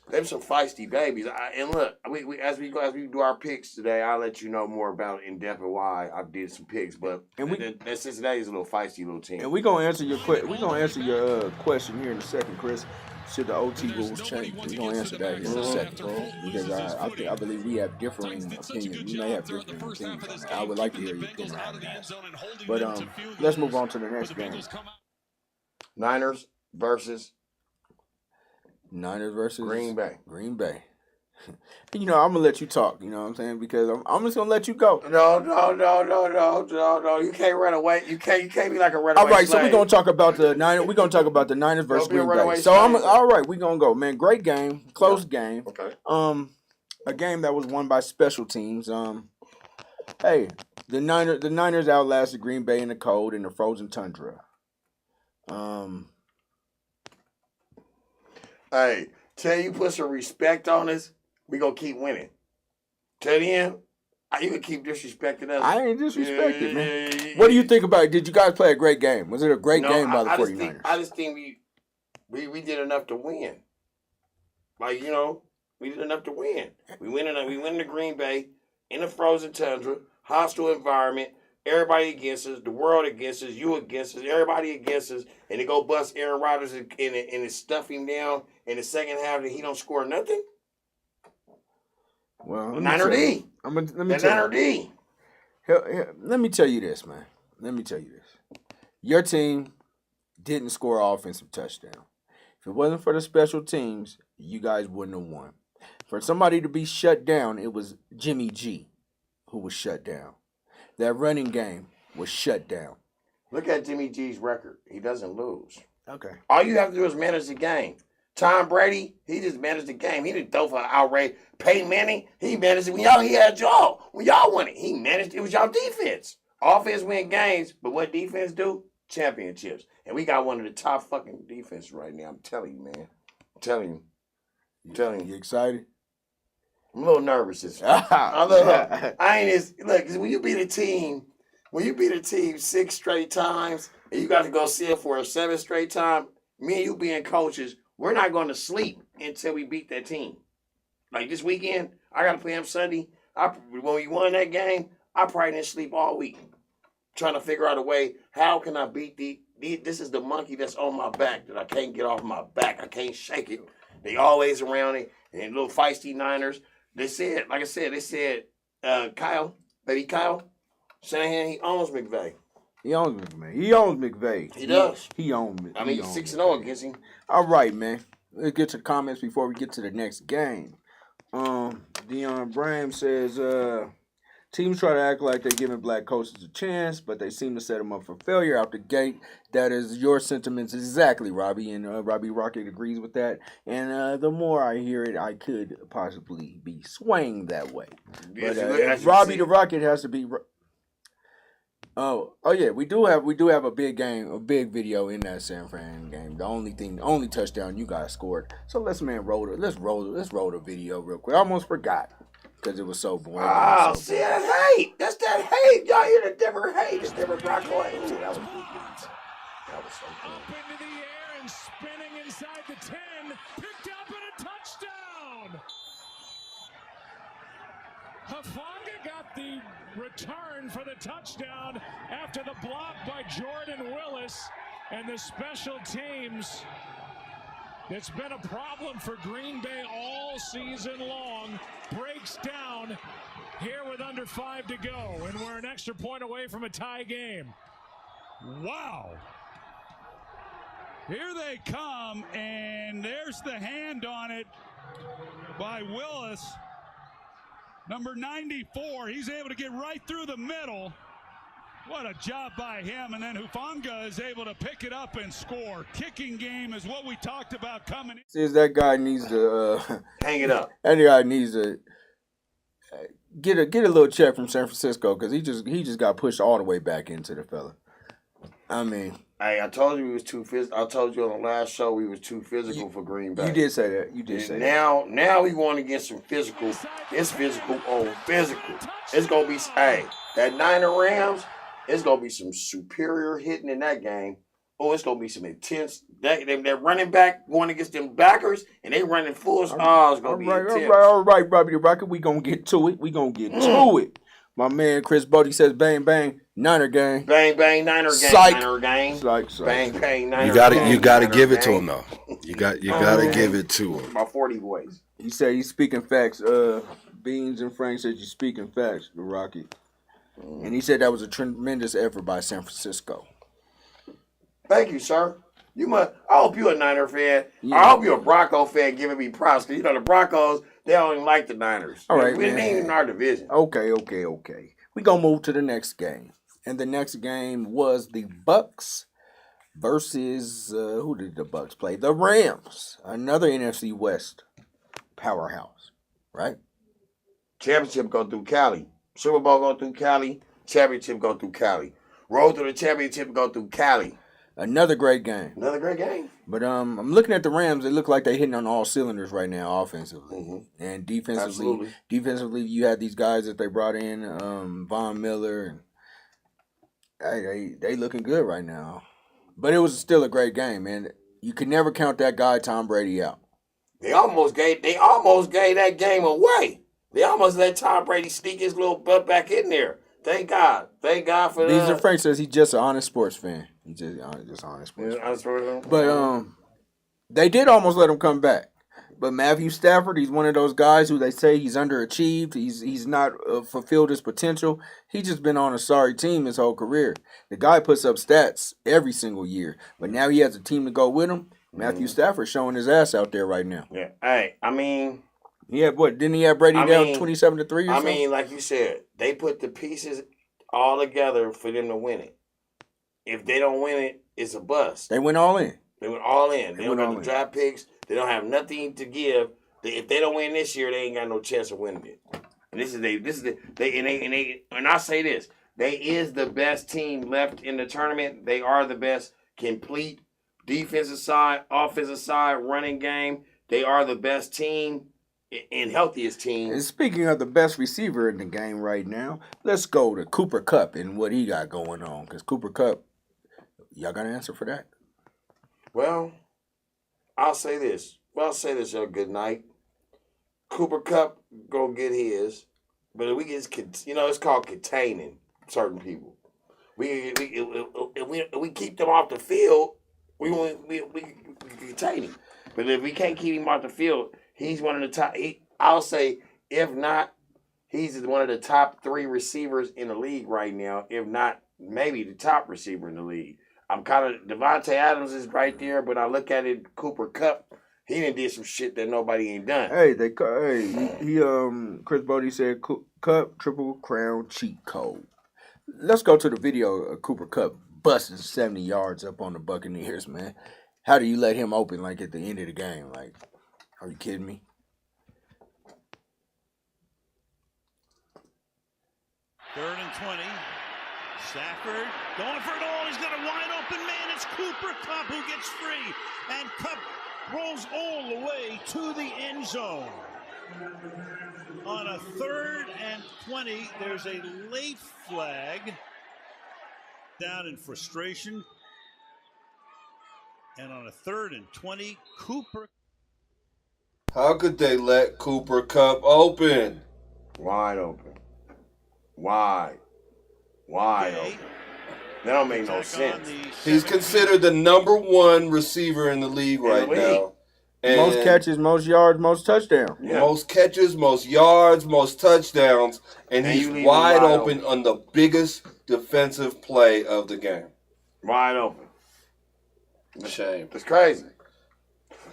Them some feisty babies. And look, we as we do our picks today, I'll let you know more about in depth and why I did some picks. But that Cincinnati's a little feisty little team. And we're gonna answer your question here in a second, Chris. Should the OT rules change? We're gonna answer that here in a second, bro. Because I believe we have differing opinions. We may have different opinions on that. I would like to hear your opinion on that. But let's move on to the next game. Niners versus Green Bay. You know, I'm gonna let you talk. You know what I'm saying? Because I'm just gonna let you go. No. You can't run away. You can't be like a runaway. All right, slave. so we're gonna talk about the Niners. We're gonna talk about the Niners versus Green Bay. So all right. We're gonna go, man. Great game, close game. Okay. A game that was won by special teams. Hey, the Niners outlasted Green Bay in the cold in the frozen tundra. Hey, tell you put some respect on us, we gonna keep winning. Tell them, you can keep disrespecting us. I ain't disrespected, man. What do you think about it? Did you guys play a great game? Was it a great game by the 49ers? I just think we did enough to win. Like, you know, we did enough to win. We win in the Green Bay, in the frozen tundra, hostile environment, everybody against us, the world against us, you against us, everybody against us, and they go bust Aaron Rodgers and stuff him down in the second half and he don't score nothing? Well, Niner D. Let me tell you this, man. Let me tell you this. Your team didn't score an offensive touchdown. If it wasn't for the special teams, you guys wouldn't have won. For somebody to be shut down, it was Jimmy G who was shut down. That running game was shut down. Look at Jimmy G's record. He doesn't lose. Okay. All you have to do is manage the game. Tom Brady, he just managed the game. He didn't throw for an outrage. Peyton Manning, he managed it when he had y'all. When y'all won it, he managed it. It was y'all defense. Offense win games, but what defense do? Championships. And we got one of the top fucking defenses right now. I'm telling you, man. I'm telling you. You excited? I'm a little nervous this week. Look, when you beat a team 6 straight times, and you got to go see it for a 7th straight time, me and you being coaches, we're not going to sleep until we beat that team. Like this weekend, I got to play them Sunday. When we won that game, I probably didn't sleep all week. Trying to figure out a way, how can I beat this is the monkey that's on my back that I can't get off my back. I can't shake it. They always around it. And little feisty Niners. They said, baby Kyle, Shanahan, he owns McVay. He owns McVay. He does. He owns it. I mean, 6-0 against him. All right, man. Let's get to the comments before we get to the next game. Dion Bram says, teams try to act like they're giving black coaches a chance, but they seem to set them up for failure out the gate. That is your sentiments exactly, Robbie, and Robbie Rocket agrees with that. And the more I hear it, I could possibly be swaying that way. But Robbie the Rocket has to be. Oh yeah, we do have a big game, a big video in that San Fran game. The only touchdown you guys scored. So let's roll the video real quick. I almost forgot because it was so boring. Oh, see that hate? That's that hate. Y'all hear the different hate? It's different Broccoli. That was so cool. Up into the air and spinning inside the 10, picked up and a touchdown. Hufanga got the return for the touchdown after the block by Jordan Willis, and the special teams. It's been a problem for Green Bay all season long. Breaks down here with under 5 to go, and we're an extra point away from a tie game. Wow. Here they come, and there's the hand on it by Willis. Number 94, he's able to get right through the middle. What a job by him. And then Hufanga is able to pick it up and score. Kicking game is what we talked about coming in. Says that guy needs to hang it up. That guy needs to get a little check from San Francisco because he just got pushed all the way back into the fella. I mean, Hey, I told you we was too physical. I told you on the last show we was too physical for Green Bay. You did say that. You did say that. Now we going to get some physical. It's physical on physical. It's gonna be that Niner Rams. It's gonna be some superior hitting in that game. Oh, it's gonna be some intense. That running back going against them backers and they running full. It's gonna be intense. All right, Robbie the Rocket. We gonna get to it. We gonna get to it. My man Chris Bodie says, "Bang bang, Niner gang. Bang bang, Niner gang. Psych. Niner gang. Psych. Bang bang, Niner You gotta gang, give it Niner to gang. him though. You gotta give it to him. My 40 boys. He said he's speaking facts. Beans and Frank said you're speaking facts, the Rocky. And he said that was a tremendous effort by San Francisco. Thank you, sir. I hope you're a Niner fan. Yeah. I hope you're a Bronco fan giving me props. Because, the Broncos, they don't even like the Niners. All right, we man. ain't in our division. Okay. We gonna move to the next game. And the next game was the Bucks versus, who did the Bucks play? The Rams. Another NFC West powerhouse, right? Championship go through Cali. Super Bowl go through Cali. Championship go through Cali. Road to the championship go through Cali. Another great game. Another great game. But I'm looking at the Rams. They look like they're hitting on all cylinders right now, offensively and defensively. Absolutely. Defensively, you had these guys that they brought in, Von Miller, and they looking good right now. But it was still a great game, man. You could never count that guy Tom Brady out. They almost gave that game away. They almost let Tom Brady sneak his little butt back in there. Thank God. Thank God for that. Beezer Frank says he's just an honest sports fan. He's just honest sports fan. But they did almost let him come back. But Matthew Stafford, he's one of those guys who they say he's underachieved. He's not fulfilled his potential. He's just been on a sorry team his whole career. The guy puts up stats every single year. But now he has a team to go with him. Matthew Stafford showing his ass out there right now. Yeah. Hey, I mean... He had what? Didn't he have Brady down 27-3 or something? I mean, like you said, they put the pieces all together for them to win it. If they don't win it, it's a bust. They went all in. They went all in. They don't have the draft picks. They don't have nothing to give. If they don't win this year, they ain't got no chance of winning it. And I say this: they is the best team left in the tournament. They are the best complete defensive side, offensive side, running game. They are the best team and healthiest team. And speaking of the best receiver in the game right now, let's go to Cooper Kupp and what he got going on. Because Cooper Kupp, y'all got an answer for that? Well, I'll say this. Y'all. Good night. Cooper Kupp go get his, but we just it's called containing certain people. We keep them off the field. We contain him. But if we can't keep him off the field, he's one of the top. I'll say, if not, he's one of the top 3 receivers in the league right now. If not, maybe the top receiver in the league. I'm kind of Devontae Adams is right there, but I look at it, Cooper Kupp, he did some shit that nobody ain't done. Chris Bodie said Kupp Triple Crown cheat code. Let's go to the video of Cooper Kupp busting 70 yards up on the Buccaneers, man. How do you let him open like at the end of the game? Like, are you kidding me? Third and 20. Stafford going for it all. He's got a wide open man. It's Cooper Kupp who gets free. And Kupp rolls all the way to the end zone. On a 3rd and 20, there's a late flag. Down in frustration. And on a 3rd and 20, Cooper. How could they let Cooper Kupp open? Wide open. Wide open. That don't make no sense. He's considered the number 1 receiver in the league right now. And most catches, most yards, most touchdowns. Yeah. Most catches, most yards, most touchdowns. And he's wide open on the biggest defensive play of the game. Wide open. Shame. It's crazy.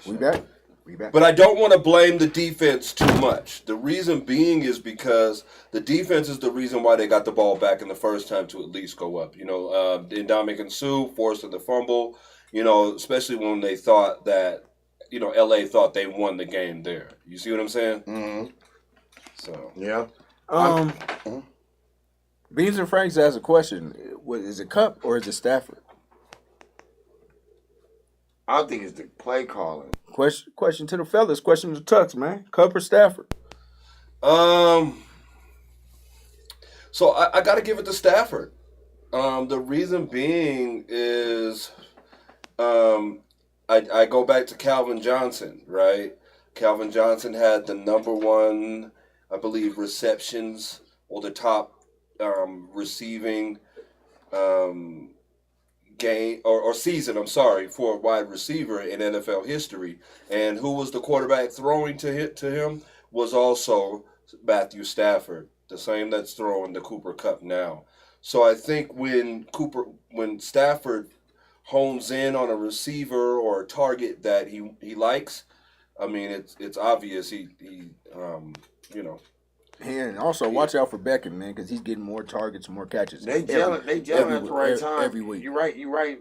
We back. But I don't want to blame the defense too much. The reason being is because the defense is the reason why they got the ball back in the first time to at least go up. Ndamukong Suh forcing the fumble, especially when they thought that, LA thought they won the game there. You see what I'm saying? Mm-hmm. So. Yeah. Beans and Franks asked a question. Is it Kupp or is it Stafford? I think it's the play calling. Question to the fellas. Question to Tux, man. Cup or Stafford? So I got to give it to Stafford. The reason being is I go back to Calvin Johnson, right? Calvin Johnson had the number one, I believe, receptions or the top receiving game or season, I'm sorry, for a wide receiver in NFL history. And who was the quarterback throwing to him was also Matthew Stafford, the same that's throwing the Cooper Cup now. So I think when Stafford hones in on a receiver or a target that he likes, I mean it's obvious he you know. And also watch out for Beckham, man, because he's getting more targets, more catches. They gelling at the right time. Every week. You're right.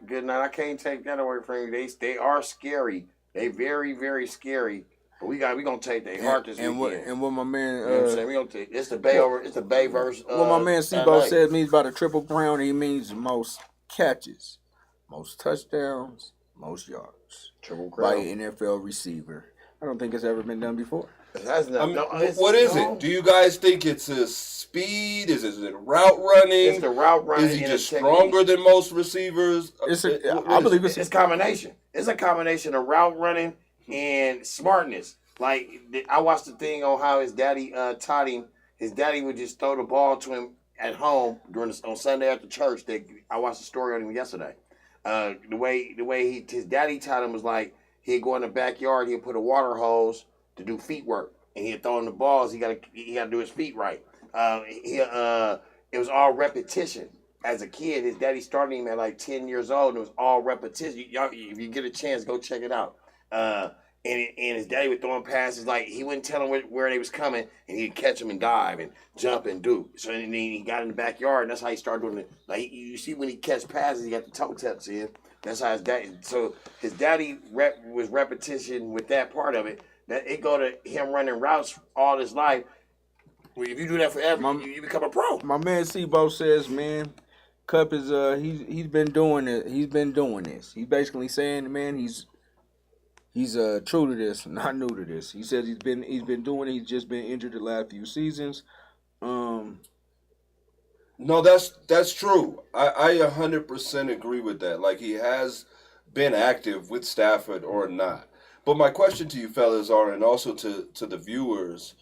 Good night. I can't take that away from you. They are scary. They very, very scary. But we gonna take their heart this weekend. And what my man, you know what I'm saying? We gonna take it's the Bay over. It's the Bay versus. What my man Sebo said means about a triple crown. He means most catches, most touchdowns, most yards. Triple crown by an NFL receiver. I don't think it's ever been done before. What is it? Do you guys think it's a speed? Is it route running? It's the route running. Is he just stronger than most receivers? I believe it's a combination. It's a combination of route running and smartness. Like I watched the thing on how his daddy taught him. His daddy would just throw the ball to him at home on Sunday after church. I watched the story on him yesterday. The way his daddy taught him was like he'd go in the backyard. He'd put a water hose to do feet work, and he'd throw in the balls. He got to do his feet right. It was all repetition. As a kid, his daddy started him at like 10 years old, and it was all repetition. Y'all, if you get a chance, go check it out. And his daddy would throw him passes like he wouldn't tell him where they was coming, and he'd catch them and dive and jump and do. So then he got in the backyard, and that's how he started doing it. Like you see when he catch passes, he got the toe taps in. That's how his daddy. So his daddy was repetition with that part of it. That it go to him running routes all his life. Well, if you do that forever, you become a pro. My man Sebo says, man, Cup is he's been doing it. He's been doing this. He's basically saying, man, he's true to this, not new to this. He says he's been doing it. He's just been injured the last few seasons. No, that's true. I 100% agree with that. Like he has been active with Stafford or not. But my question to you fellas are, and also to the viewers,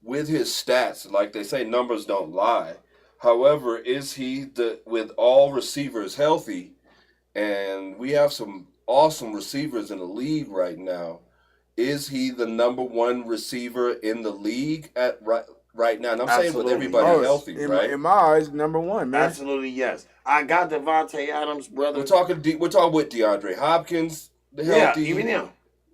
with his stats, like they say, numbers don't lie. However, is he with all receivers healthy, and we have some awesome receivers in the league right now, is he the number one receiver in the league right now? And I'm saying with everybody healthy, right? In my eyes, number one, man. Absolutely, yes. I got Devontae Adams, brother. We're talking with DeAndre Hopkins, the healthy. Yeah, even him.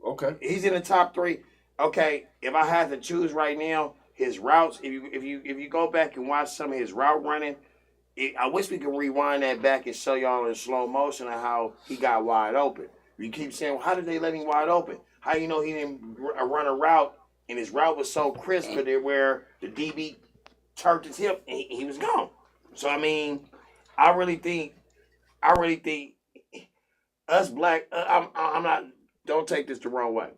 Okay. He's in the top 3. Okay, if I had to choose right now, his routes, if you go back and watch some of his route running, I wish we could rewind that back and show y'all in slow motion of how he got wide open. You keep saying, well, how did they let him wide open? How you know he didn't run a route and his route was so crisp where the DB turned his hip and he was gone. So I mean, I really think us black. I'm not. Don't take this the wrong way.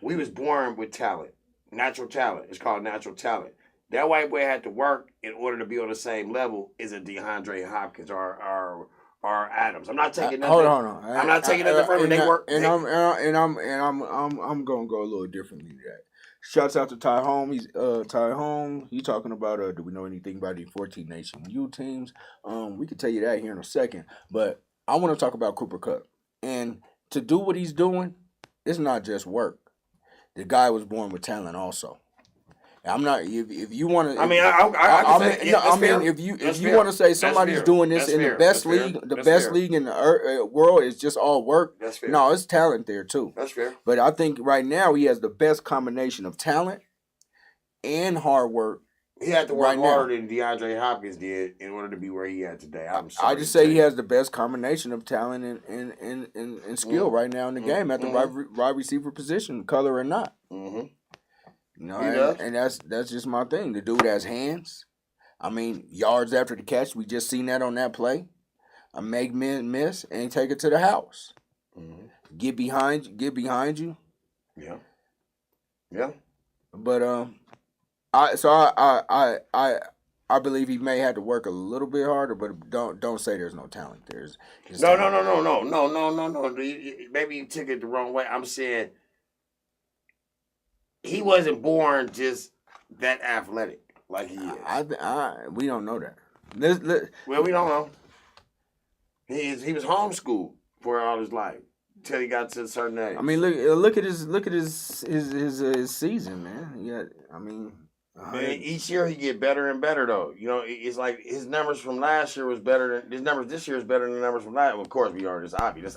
We was born with talent, natural talent. It's called natural talent. That white boy had to work in order to be on the same level as a DeAndre Hopkins or Adams. I'm not taking nothing. Hold on. I'm not taking nothing from them. They work. I'm gonna go a little differently to that. Shouts out to Ty Home. He's Ty Home. You talking about do we know anything about the 14 Nation U teams? We can tell you that here in a second. But I want to talk about Cooper Kupp. And to do what he's doing, it's not just work. The guy was born with talent also. I'm not. If you want to, if you want to say somebody's doing this in the best league, the best league in the world is just all work. No, it's talent there too. That's fair. But I think right now he has the best combination of talent and hard work. He had to work harder than DeAndre Hopkins did in order to be where he at today. I'm sorry. I just say he has the best combination of talent and skill right now in the game at the wide receiver position, color or not. Mm-hmm. You know, and that's just my thing. The dude has hands. I mean, yards after the catch. We just seen that on that play. I make men miss and take it to the house. Mm-hmm. Get behind you. Yeah. Yeah. But I believe he may have to work a little bit harder, but don't say there's no talent. There's No. talent. Maybe you took it the wrong way. I'm saying he wasn't born just that athletic like he is. We don't know that. Well, we don't know. He was homeschooled for all his life until he got to a certain age. I mean, look at his season, man. Yeah, I mean, man, each year he get better and better though. You know, it's like his numbers from last year was better than his numbers this year is better than the numbers from last. Well, of course, that's obvious.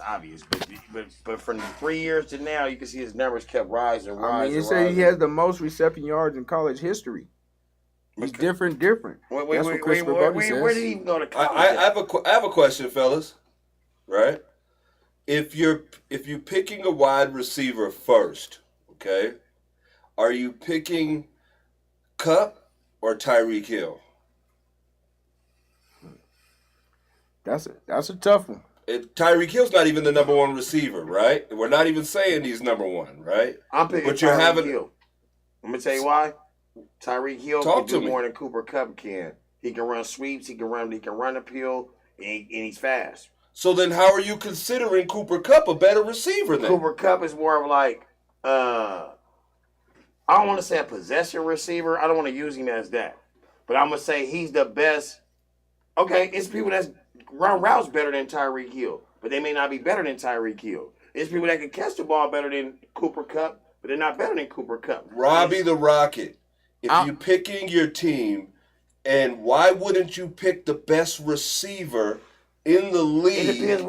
But from 3 years to now, you can see his numbers kept rising. I mean, you say he has the most reception yards in college history. He's different. That's what Christopher Bodie says. Where did he go to college? I have a question, fellas. Right? If you're picking a wide receiver first, okay, are you picking Cup or Tyreek Hill? That's a tough one. Tyreek Hill's not even the number one receiver, right? We're not even saying he's number one, right? I'm picking Tyreek Hill. I'm gonna tell you why. Tyreek Hill can do more than Cooper Kupp can. He can run sweeps. He can run appeal, and he's fast. So then, how are you considering Cooper Kupp a better receiver then? Cooper Kupp is more of like, I don't want to say a possession receiver. I don't want to use him as that, but I'm gonna say he's the best. Okay, it's people that run routes better than Tyreek Hill, but they may not be better than Tyreek Hill. It's people that can catch the ball better than Cooper Kupp, but they're not better than Cooper Kupp. Robbie the Rocket. If you're picking your team, and why wouldn't you pick the best receiver in the league if you have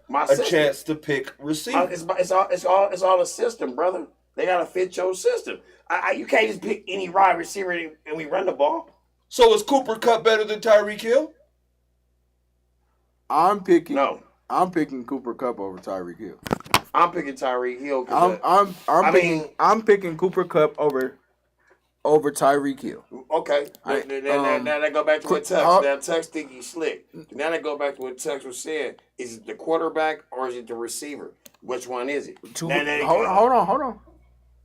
a chance to pick receiver? It's all a system, brother. They gotta fit your system. You can't just pick any wide receiver and we run the ball. So is Cooper Kupp better than Tyreek Hill? I'm picking Cooper Kupp over Tyreek Hill. I'm picking Tyreek Hill. I'm picking Cooper Kupp over Tyreek Hill. Okay. Now they go back to what Tux. Now Tux think he's slick. Now they go back to what Tux was saying. Is it the quarterback or is it the receiver? Which one is it? Hold on.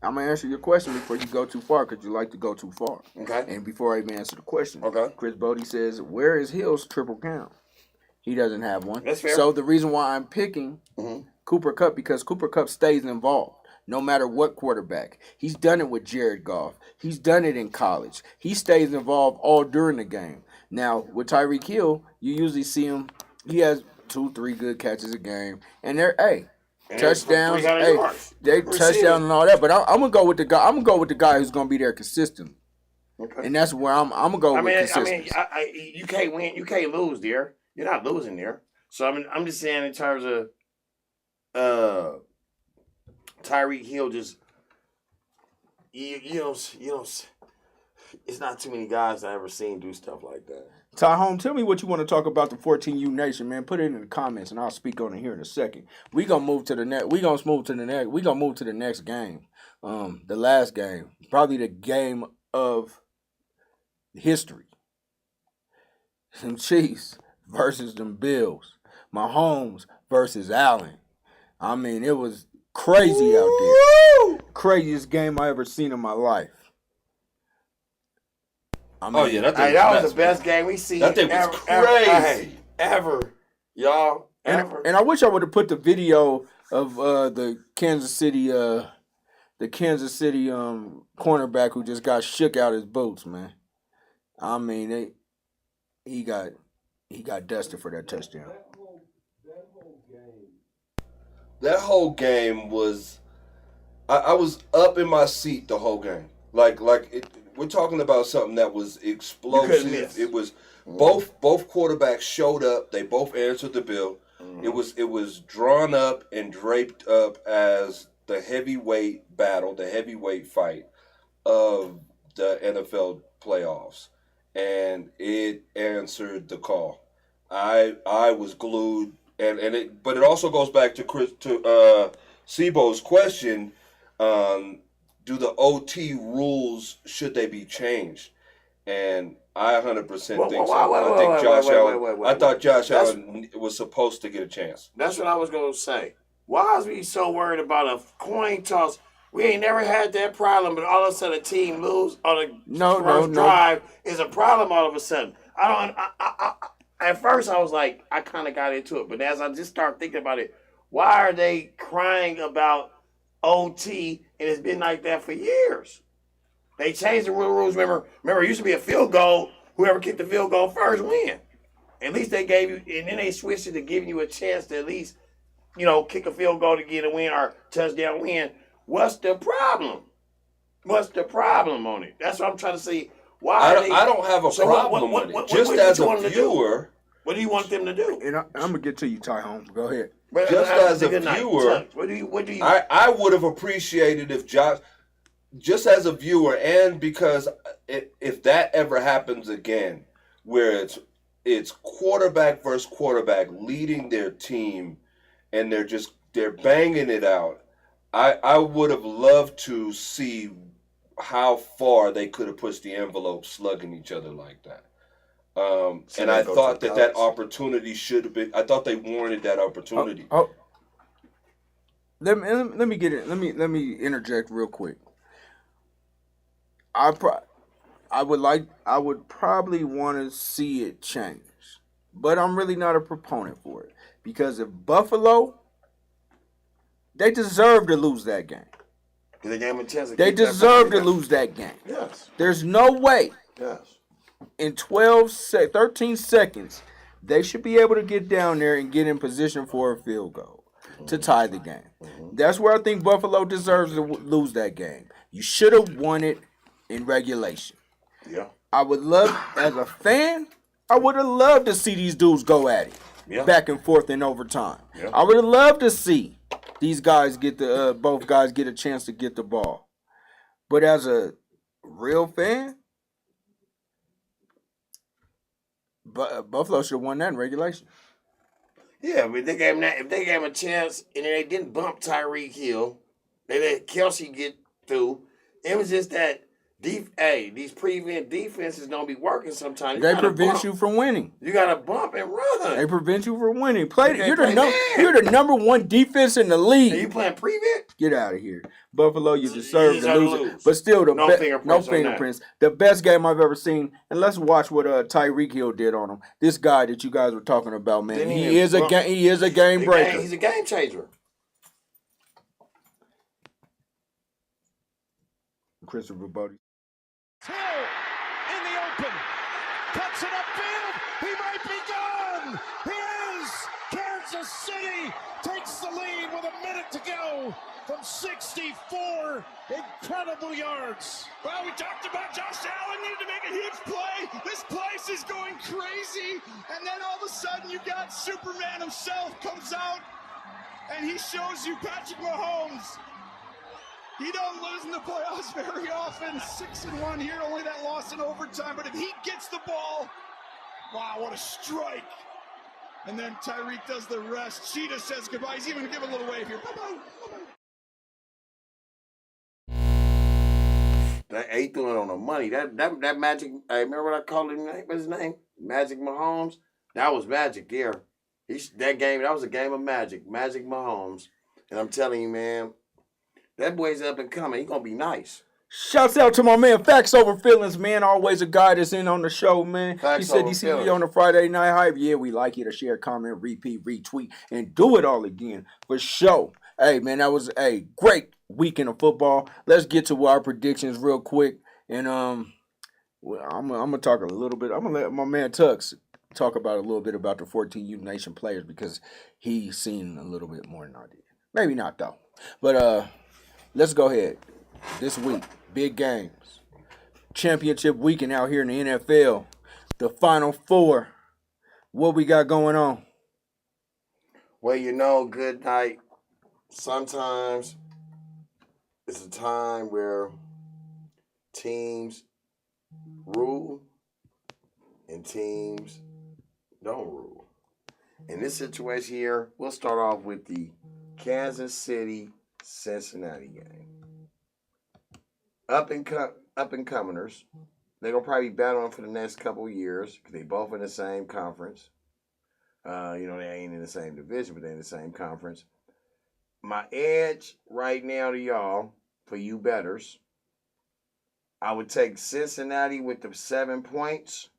I'm gonna answer your question before you go too far because you like to go too far. Okay. And before I even answer the question, okay. Chris Bodie says, "Where is Hill's triple count?" He doesn't have one. That's fair. So the reason why I'm picking Cooper Kupp because Cooper Kupp stays involved. No matter what quarterback. He's done it with Jared Goff. He's done it in college. He stays involved all during the game. Now, with Tyreek Hill, you usually see him, he has 2-3 good catches a game. And they're, touchdowns. They touchdown and all that. But I'm gonna go with the guy. I'm gonna go with the guy who's gonna be there consistent. Okay. And that's where I'm gonna go with consistency. You can't win, you can't lose there. You're not losing there. So I'm just saying in terms of Tyreek Hill just you know it's not too many guys I've ever seen do stuff like that. Ty Home, tell me what you want to talk about the 14U Nation, man. Put it in the comments and I'll speak on it here in a second. We're gonna move to the next game. The last game. Probably the game of history. Some Chiefs versus them Bills. Mahomes versus Allen. I mean, it was crazy out there. Craziest game I ever seen in my life. That was the best game we seen. That thing was crazy. Ever. Y'all. And I wish I would have put the video of the Kansas City cornerback who just got shook out his boots, man. I mean, he got dusted for that touchdown. That whole game was, I was up in my seat the whole game. We're talking about something that was explosive. It was both quarterbacks showed up. They both answered the bill. Mm-hmm. It was drawn up and draped up as the heavyweight battle, the heavyweight fight of the NFL playoffs, and it answered the call. I was glued. But it also goes back to Sibo's question: do the OT rules, should they be changed? And I 100% think so. I think Josh Allen. I thought Josh That's- Allen was supposed to get a chance. That's what I was gonna say. Why is we so worried about a coin toss? We ain't never had that problem, but all of a sudden a team lose on the first drive is a problem all of a sudden. At first I was like, I kind of got into it, but as I just start thinking about it, why are they crying about OT and it's been like that for years? They changed the rules. Remember, it used to be a field goal. Whoever kicked the field goal first win. At least they gave you, and then they switched it to giving you a chance to at least, kick a field goal to get a win or touchdown win. What's the problem? What's the problem on it? That's what I'm trying to see. Why I don't have a problem with it. Just as a viewer, what do you want them to do? And I'm gonna get to you, Ty Holmes. Go ahead. Just as a viewer, what do you? I would have appreciated if Josh, just as a viewer, and because if that ever happens again, where it's quarterback versus quarterback leading their team, and they're banging it out. I would have loved to see how far they could have pushed the envelope slugging each other like that. And I thought that opportunity should have been. I thought they warranted that opportunity. Let me get it. Let me interject real quick. I would probably want to see it change, but I'm really not a proponent for it because if Buffalo, they deserve to lose that game. They gave them a chance. They deserve to lose that game. Yes. There's no way. Yes. In 13 seconds, they should be able to get down there and get in position for a field goal to tie the game. That's where I think Buffalo deserves to lose that game. You should have won it in regulation. Yeah. I would love, as a fan, I would have loved to see these dudes go at it, back and forth in overtime. Yeah. I would have loved to see these guys get both guys get a chance to get the ball. But as a real fan, Buffalo should have won that in regulation. Yeah, but if they gave him a chance and then they didn't bump Tyreek Hill, they let Kelsey get through. It was just that these prevent defenses don't be working sometimes. They prevent you from winning. You gotta bump and run. They prevent you from winning. You're the number one defense in the league. Are you playing prevent? Get out of here. Buffalo, you deserve to lose it. But still, no fingerprints. The best game I've ever seen. And let's watch what Tyreek Hill did on him. This guy that you guys were talking about, man. He is a game breaker. He's a game changer. Christopher Bodie. Hill in the open. Cuts it upfield. He might be gone. He is. Kansas City takes the lead with a minute to go from 64 incredible yards. Well, we talked about Josh Allen needed to make a huge play. This place is going crazy. And then all of a sudden you got Superman himself comes out and he shows you Patrick Mahomes. He don't lose in the playoffs very often. 6-1 here, only that loss in overtime. But if he gets the ball, wow, what a strike. And then Tyreek does the rest. Cheetah says goodbye. He's even going to give a little wave here. Bye-bye. He threw it on the money. That Magic, I remember what I called him, what's his name? Magic Mahomes. That was magic there. That was a game of magic. Magic Mahomes. And I'm telling you, man, that boy's up and coming. He's going to be nice. Shouts out to my man, Facts Over Feelings, man. Always a guy that's in on the show, man. He said he see me on the Friday Night Hype. Yeah, we like you to share, comment, repeat, retweet, and do it all again for sure. Hey, man, that was a great weekend of football. Let's get to our predictions real quick. And I'm going to talk a little bit. I'm going to let my man Tux talk about a little bit about the 14U Nation players because he's seen a little bit more than I did. Maybe not, though. But, let's go ahead. This week, big games. Championship weekend out here in the NFL. The Final Four. What we got going on? Well, good night. Sometimes it's a time where teams rule and teams don't rule. In this situation here, we'll start off with the Kansas City-Cincinnati game. Up and comers, they're gonna probably be battling for the next couple of years because they both in the same conference. You know, they ain't in the same division, but they're in the same conference. My edge right now to y'all, for you bettors, I would take Cincinnati with the 7 points,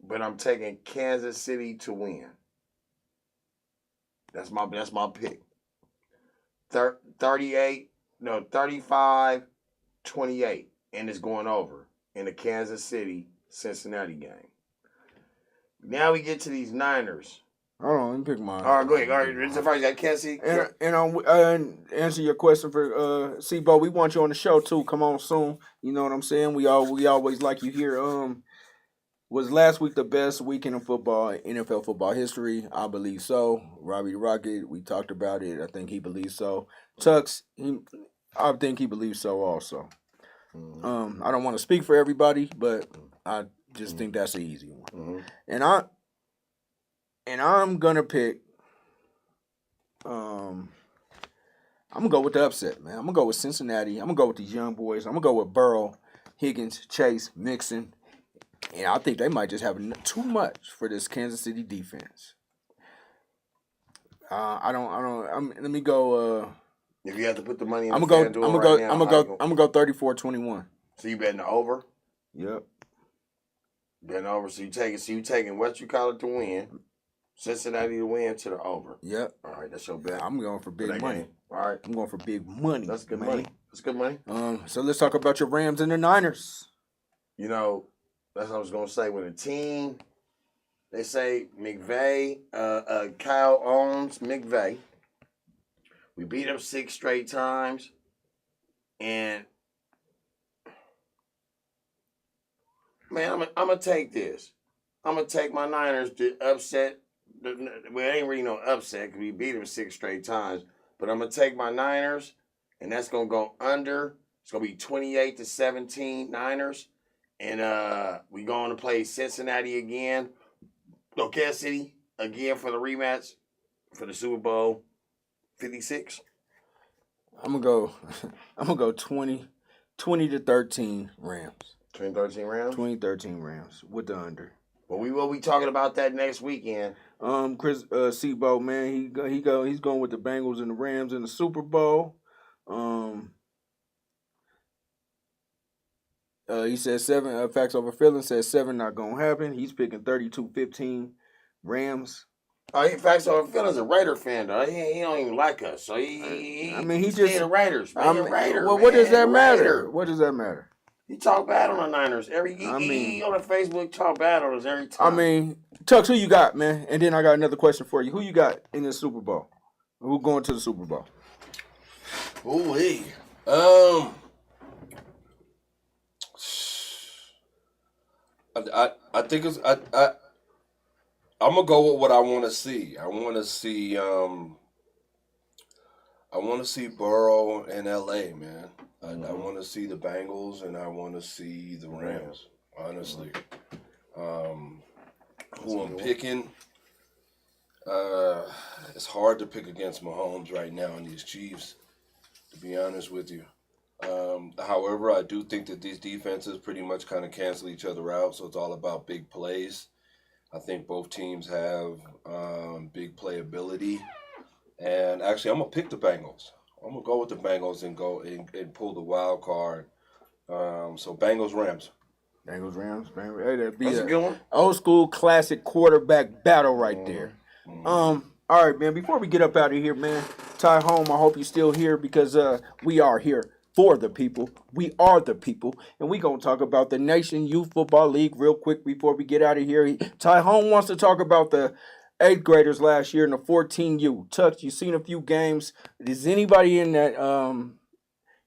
but I'm taking Kansas City to win. That's my pick. 35-28, and it's going over in the Kansas City-Cincinnati game. Now we get to these Niners. Hold on, let me pick mine. All right, go ahead. All right, it's the first I can't see. And answer your question for C-Bo. We want you on the show too. Come on soon. You know what I'm saying? We always like you here. Was last week the best weekend of football, NFL football history? I believe so. Robbie the Rocket, we talked about it. I think he believes so. Tux, I think he believes so also. I don't want to speak for everybody, but I just think that's an easy one. And I'm gonna pick. I'm gonna go with the upset, man. I'm gonna go with Cincinnati. I'm gonna go with these young boys. I'm gonna go with Burrow, Higgins, Chase, Mixon. And I think they might just have too much for this Kansas City defense. Let me go. If you have to put the money in, I'm gonna go 34-21. So you betting the over? Yep. Betting over. So you taking what you call it to win, Cincinnati to win to the over. Yep. All right, that's your bet. I'm going for big money. Game. All right. I'm going for big money. That's good money. That's good money. So let's talk about your Rams and the Niners. You know, that's what I was gonna say. When a team, they say McVay, Kyle owns McVay. We beat them 6 straight times, and man, I'm gonna take this. I'm gonna take my Niners to upset. Well, it ain't really no upset because we beat them 6 straight times. But I'm gonna take my Niners, and that's gonna go under. It's gonna be 28-17 Niners, and we going to play Cincinnati again. No, Kansas City again for the rematch for the Super Bowl 56. I'm gonna go 20-13 Rams. 2013 Rams. 2013 Rams with the under. Well, we will be talking about that next weekend. Chris Sebo, man, he's going with the Bengals and the Rams in the Super Bowl. He says 7. Facts over feelings says 7 not gonna happen. He's picking 32-15 Rams. Facts over feelings a Raider fan though. He don't even like us, so he's just the Raiders. Man. Raider. Well, what does that matter? What does that matter? He talk bad on the Niners he on the Facebook talk bad on us every time. I mean, Tux, who you got, man? And then I got another question for you. Who you got in the Super Bowl? Who going to the Super Bowl? Ooh-wee. I think it's I'm gonna go with what I want to see. I want to see Burrow in LA, man. I want to see the Bengals and I want to see the Rams. Honestly, who I'm picking? It's hard to pick against Mahomes right now and these Chiefs, to be honest with you. However, I do think that these defenses pretty much kind of cancel each other out, so it's all about big plays. I think both teams have big playability. And actually, I'm going to pick the Bengals. I'm going to go with the Bengals and go and pull the wild card. So Bengals, Rams. Bengals, Rams. Hey, that'd be That's a good one. Old school classic quarterback battle right there. All right, man, before we get up out of here, man, Ty Home, I hope you're still here because we are here for the people. We are the people. And we going to talk about the Nation Youth Football League real quick before we get out of here. Ty Home wants to talk about the 8th graders last year in the 14U. Tux, you seen a few games. Does anybody in that,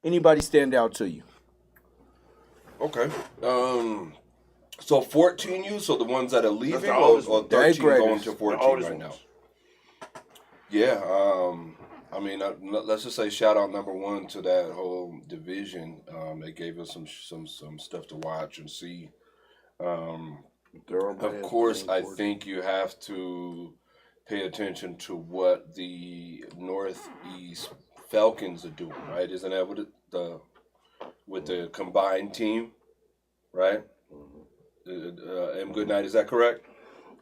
anybody stand out to you? Okay. So 14U, so the ones that are leaving, or 13 going to 14 right now? Yeah, I mean, let's just say shout out number 1 to that whole division. They gave us some stuff to watch and see. Of course, I think you have to pay attention to what the Northeast Falcons are doing, right? Isn't that what with the combined team, right? M. Goodnight, is that correct?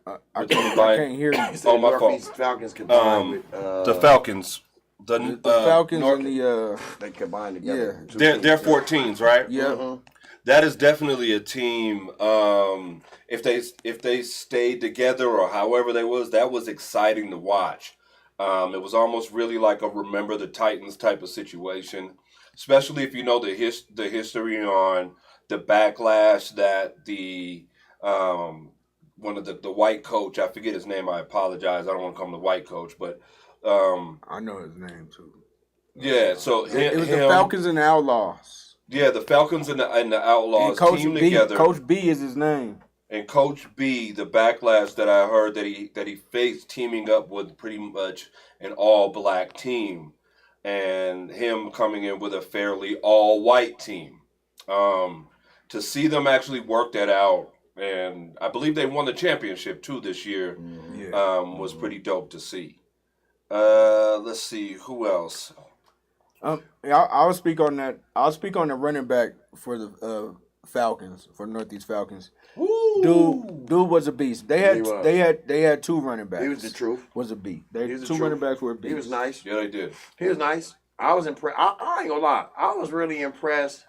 I can't hear you. Oh, my fault. Falcons combined with The Falcons. The Falcons North, and the they combined together. Yeah. they're 14s, right? yeah. That is definitely a team. If they stayed together or however that was exciting to watch. It was almost really like a Remember the Titans type of situation, especially if you know the history on the backlash that the one of the white coach, I forget his name, I apologize, I don't want to call him the white coach, but I know his name too. Yeah, so it was the Falcons and the Outlaws. Yeah, the Falcons and the Outlaws teamed together. Coach B is his name. And Coach B, the backlash that I heard that he faced teaming up with pretty much an all-black team, and him coming in with a fairly all-white team. To see them actually work that out, and I believe they won the championship too this year, was pretty dope to see. Let's see, who else? I'll speak on that. I'll speak on the running back for the Falcons, for Northeast Falcons. Dude was a beast. They had two running backs. He was the truth. Was a beast. Running backs were a beast. He was nice. Yeah, they did. He was nice. I was impressed. I ain't gonna lie. I was really impressed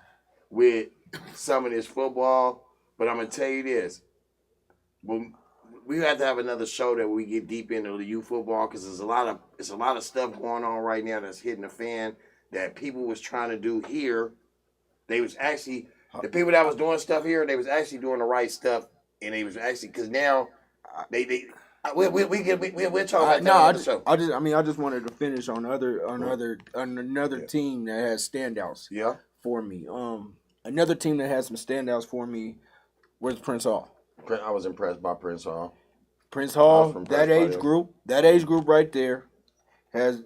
with some of this football. But I'm gonna tell you this: we have to have another show that we get deep into the youth football, because there's a lot of stuff going on right now that's hitting the fan that people was trying to do here. They was actually the people that was doing stuff here. They was actually doing the right stuff, and they was actually, because now we'll talk about that on the show. I just wanted to finish on another team that has standouts. Yeah. For me, another team that has some standouts for me was Prince Hall. I was impressed by Prince Hall. Prince Hall, that age group right there, has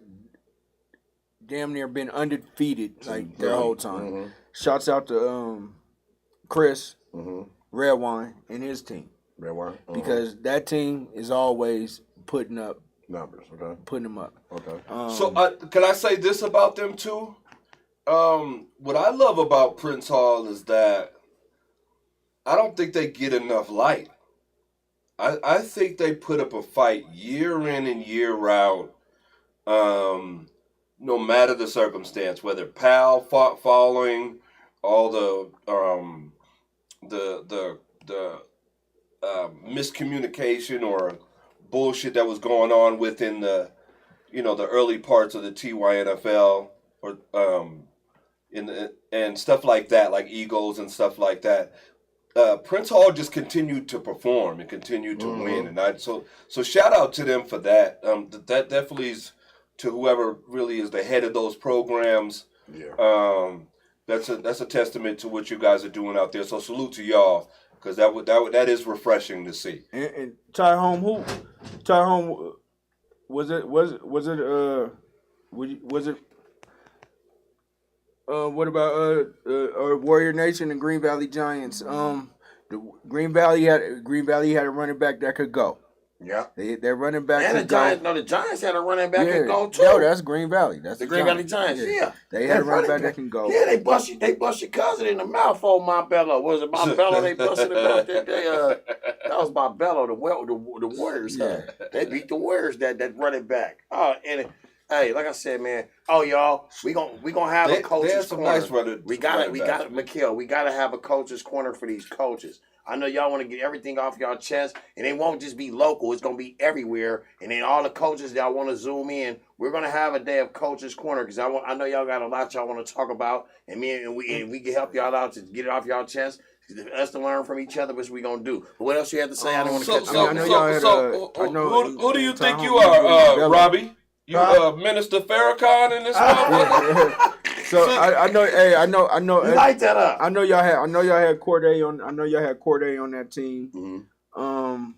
damn near been undefeated like their whole time. Mm-hmm. Shouts out to Chris, Redwine, and his team. Redwine, because that team is always putting up numbers. Okay, putting them up. Okay. So can I say this about them too? What I love about Prince Hall is that I don't think they get enough light. I think they put up a fight year in and year out, no matter the circumstance, whether Pal following all the miscommunication or bullshit that was going on within the early parts of the TYNFL or and stuff like that, like Eagles and stuff like that. Prince Hall just continued to perform and continued to win, and so shout out to them for that. That definitely is to whoever really is the head of those programs. Yeah. That's a testament to what you guys are doing out there. So salute to y'all, because that is refreshing to see. And Ty Home, was it what about Warrior Nation and Green Valley Giants? The Green Valley had a running back that could go. Yeah, their running back. And the Giants, the Giants had a running back that could go too. No, that's Green Valley. That's the Green Valley Giants. Yeah. They had a running back that can go. Yeah, they bust your cousin in the mouth, old Montbello. Was it Montbello? They busted him out. That was Montbello, the Warriors. Yeah. They beat the Warriors. That running back. Oh, and hey, like I said, man. Oh, y'all, we gonna have a coach's corner. Nice we got Mikhail. We gotta have a coach's corner for these coaches. I know y'all want to get everything off y'all chest, and it won't just be local. It's going to be everywhere. And then all the coaches that want to zoom in, we're going to have a day of Coach's Corner, because I know y'all got a lot y'all want to talk about, and we can help y'all out to get it off y'all chest, us to learn from each other, which we going to do. But what else you have to say? I don't want to cut you off. Who do you think you are, Robbie? You Minister Farrakhan in this one? So I know. Hey, I know. You light that up. I know y'all had Corday on. I know y'all had Corday on that team. Mm-hmm.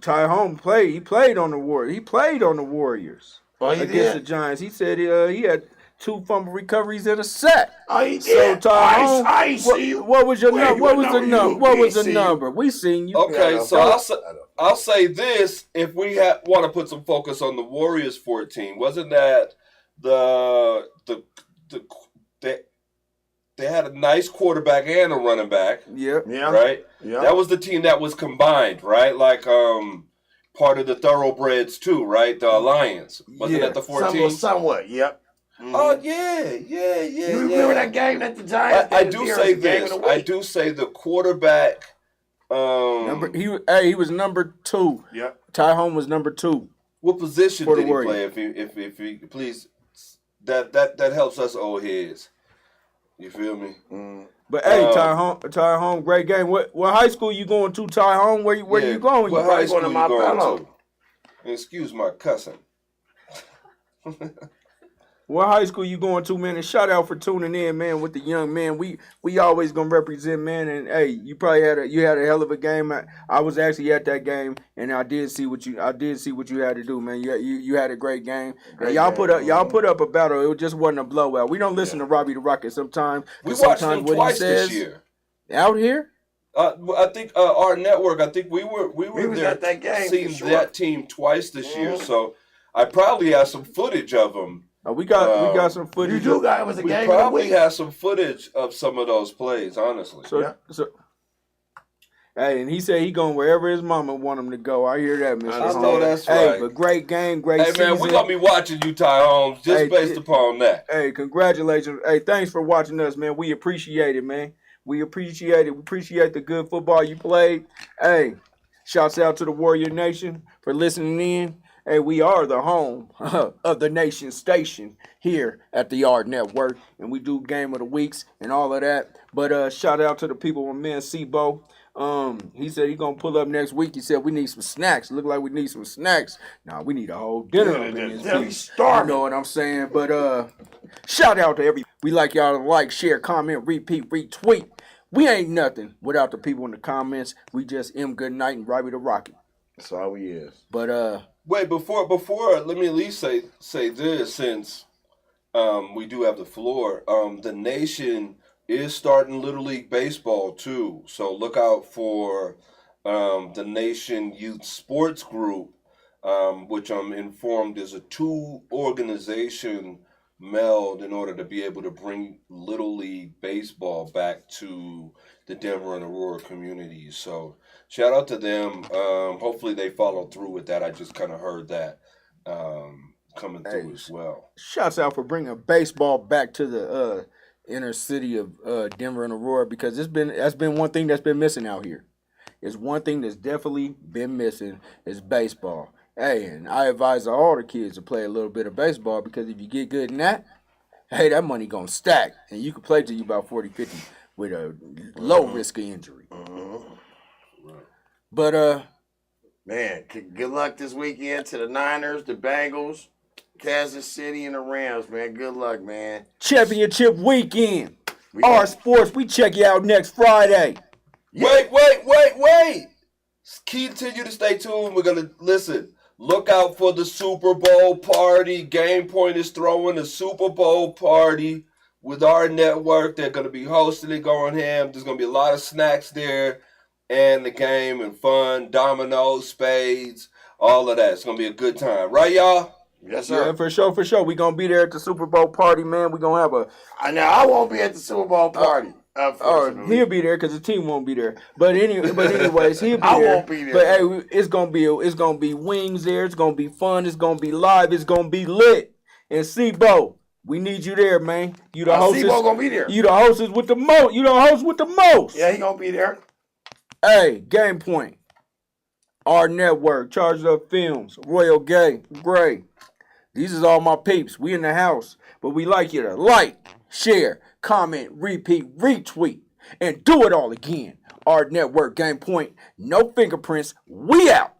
Ty Home played. He played on the Warriors. He played on the Warriors against the Giants. He said he had 2 fumble recoveries in a set. Oh, he did. So Ty Home, I see you. What was your number? What was the number? What was the number? We seen you. Okay, so I'll say this: if we want to put some focus on the Warriors 14, wasn't that they they had a nice quarterback and a running back. Yep. Yeah. Right? Yeah. That was the team that was combined, right? Like part of the Thoroughbreds too, right? The Alliance. Wasn't that the 14? Somewhat, yep. Mm-hmm. Oh yeah. You remember that game at the Giants? I do say this. I do say the quarterback. He was number 2. Yep. Ty Home was number 2. What position For the did he Warriors. play? If he please, that helps us old heads. You feel me? But hey, Ty Home, great game. What high school you going to, Ty Home? Where you going? What high school you going to? Excuse my cussing. What high school you going to, man? And shout out for tuning in, man, with the young man. We always gonna represent, man. And hey, you probably had a hell of a game. I was actually at that game, and I did see what you had to do, man. You had a great game. And y'all put up a battle. It just wasn't a blowout. We don't listen to Robbie the Rocket sometimes. We watched him twice this year. Out here. I think our network. I think we were there at that game, seeing that team twice this year. So I probably have some footage of them. We got some footage. You do got it was a we game. We probably have some footage of some of those plays, honestly. So, hey, and he said he going wherever his mama want him to go. I hear that, Mr. I know that's right. Hey, but great game, great season. Hey, man, we're going to be watching you, Ty Holmes, just based upon that. Hey, congratulations. Hey, thanks for watching us, man. We appreciate it, man. We appreciate it. We appreciate the good football you played. Hey, shouts out to the Warrior Nation for listening in. Hey, we are the home of the nation station here at the AHRR Network, and we do Game of the Weeks and all of that. But shout out to the people with man Sebo. He said he's going to pull up next week. He said we need some snacks. Look like we need some snacks. Nah, we need a whole dinner up in this piece. You know what I'm saying? But shout out to everybody. We like y'all to like, share, comment, repeat, retweet. We ain't nothing without the people in the comments. We just Good Night and Robbie the Rocket. That's all we is. But wait, before let me at least say this, since we do have the floor. The nation is starting Little League Baseball too, so look out for the Nation Youth Sports Group, which I'm informed is a 2-organization meld in order to be able to bring Little League Baseball back to the Denver and Aurora communities. So shout out to them. Hopefully they follow through with that. I just kind of heard that coming through as well. Shouts out for bringing baseball back to the inner city of Denver and Aurora, because that's been one thing that's been missing out here. It's one thing that's definitely been missing is baseball. Hey, and I advise all the kids to play a little bit of baseball, because if you get good in that, hey, that money gonna stack, and you can play till you about 40, 50 with a low risk of injury. But man, good luck this weekend to the Niners, the Bengals, Kansas City, and the Rams, man. Good luck, man. Championship weekend. AHRR Sports, we check you out next Friday. Yeah. Wait. Continue to stay tuned. We're gonna listen. Look out for the Super Bowl party. Game Point is throwing a Super Bowl party with our network. They're gonna be hosting it, going ham. There's gonna be a lot of snacks there, and the game and fun, dominoes, spades, all of that. It's gonna be a good time, right, y'all? Yes, sir. Yeah, for sure. We're going to be there at the Super Bowl party, man. We're going to have a... Now, I won't be at the Super Bowl party. He'll be there because the team won't be there. But anyways, he'll be there. I won't be there. But hey, it's gonna be wings there. It's gonna be fun. It's gonna be live. It's gonna be lit. And Sebo, we need you there, man. You the hostess. Sebo gonna be there. You the hostess with the most. You the host with the most. Yeah, he gonna be there. Hey, Game Point, AHRR Network, Charged Up Films, Royal Gray. These is all my peeps. We in the house, but we like you to like, share, comment, repeat, retweet, and do it all again. AHRR Network, Game Point, no fingerprints. We out.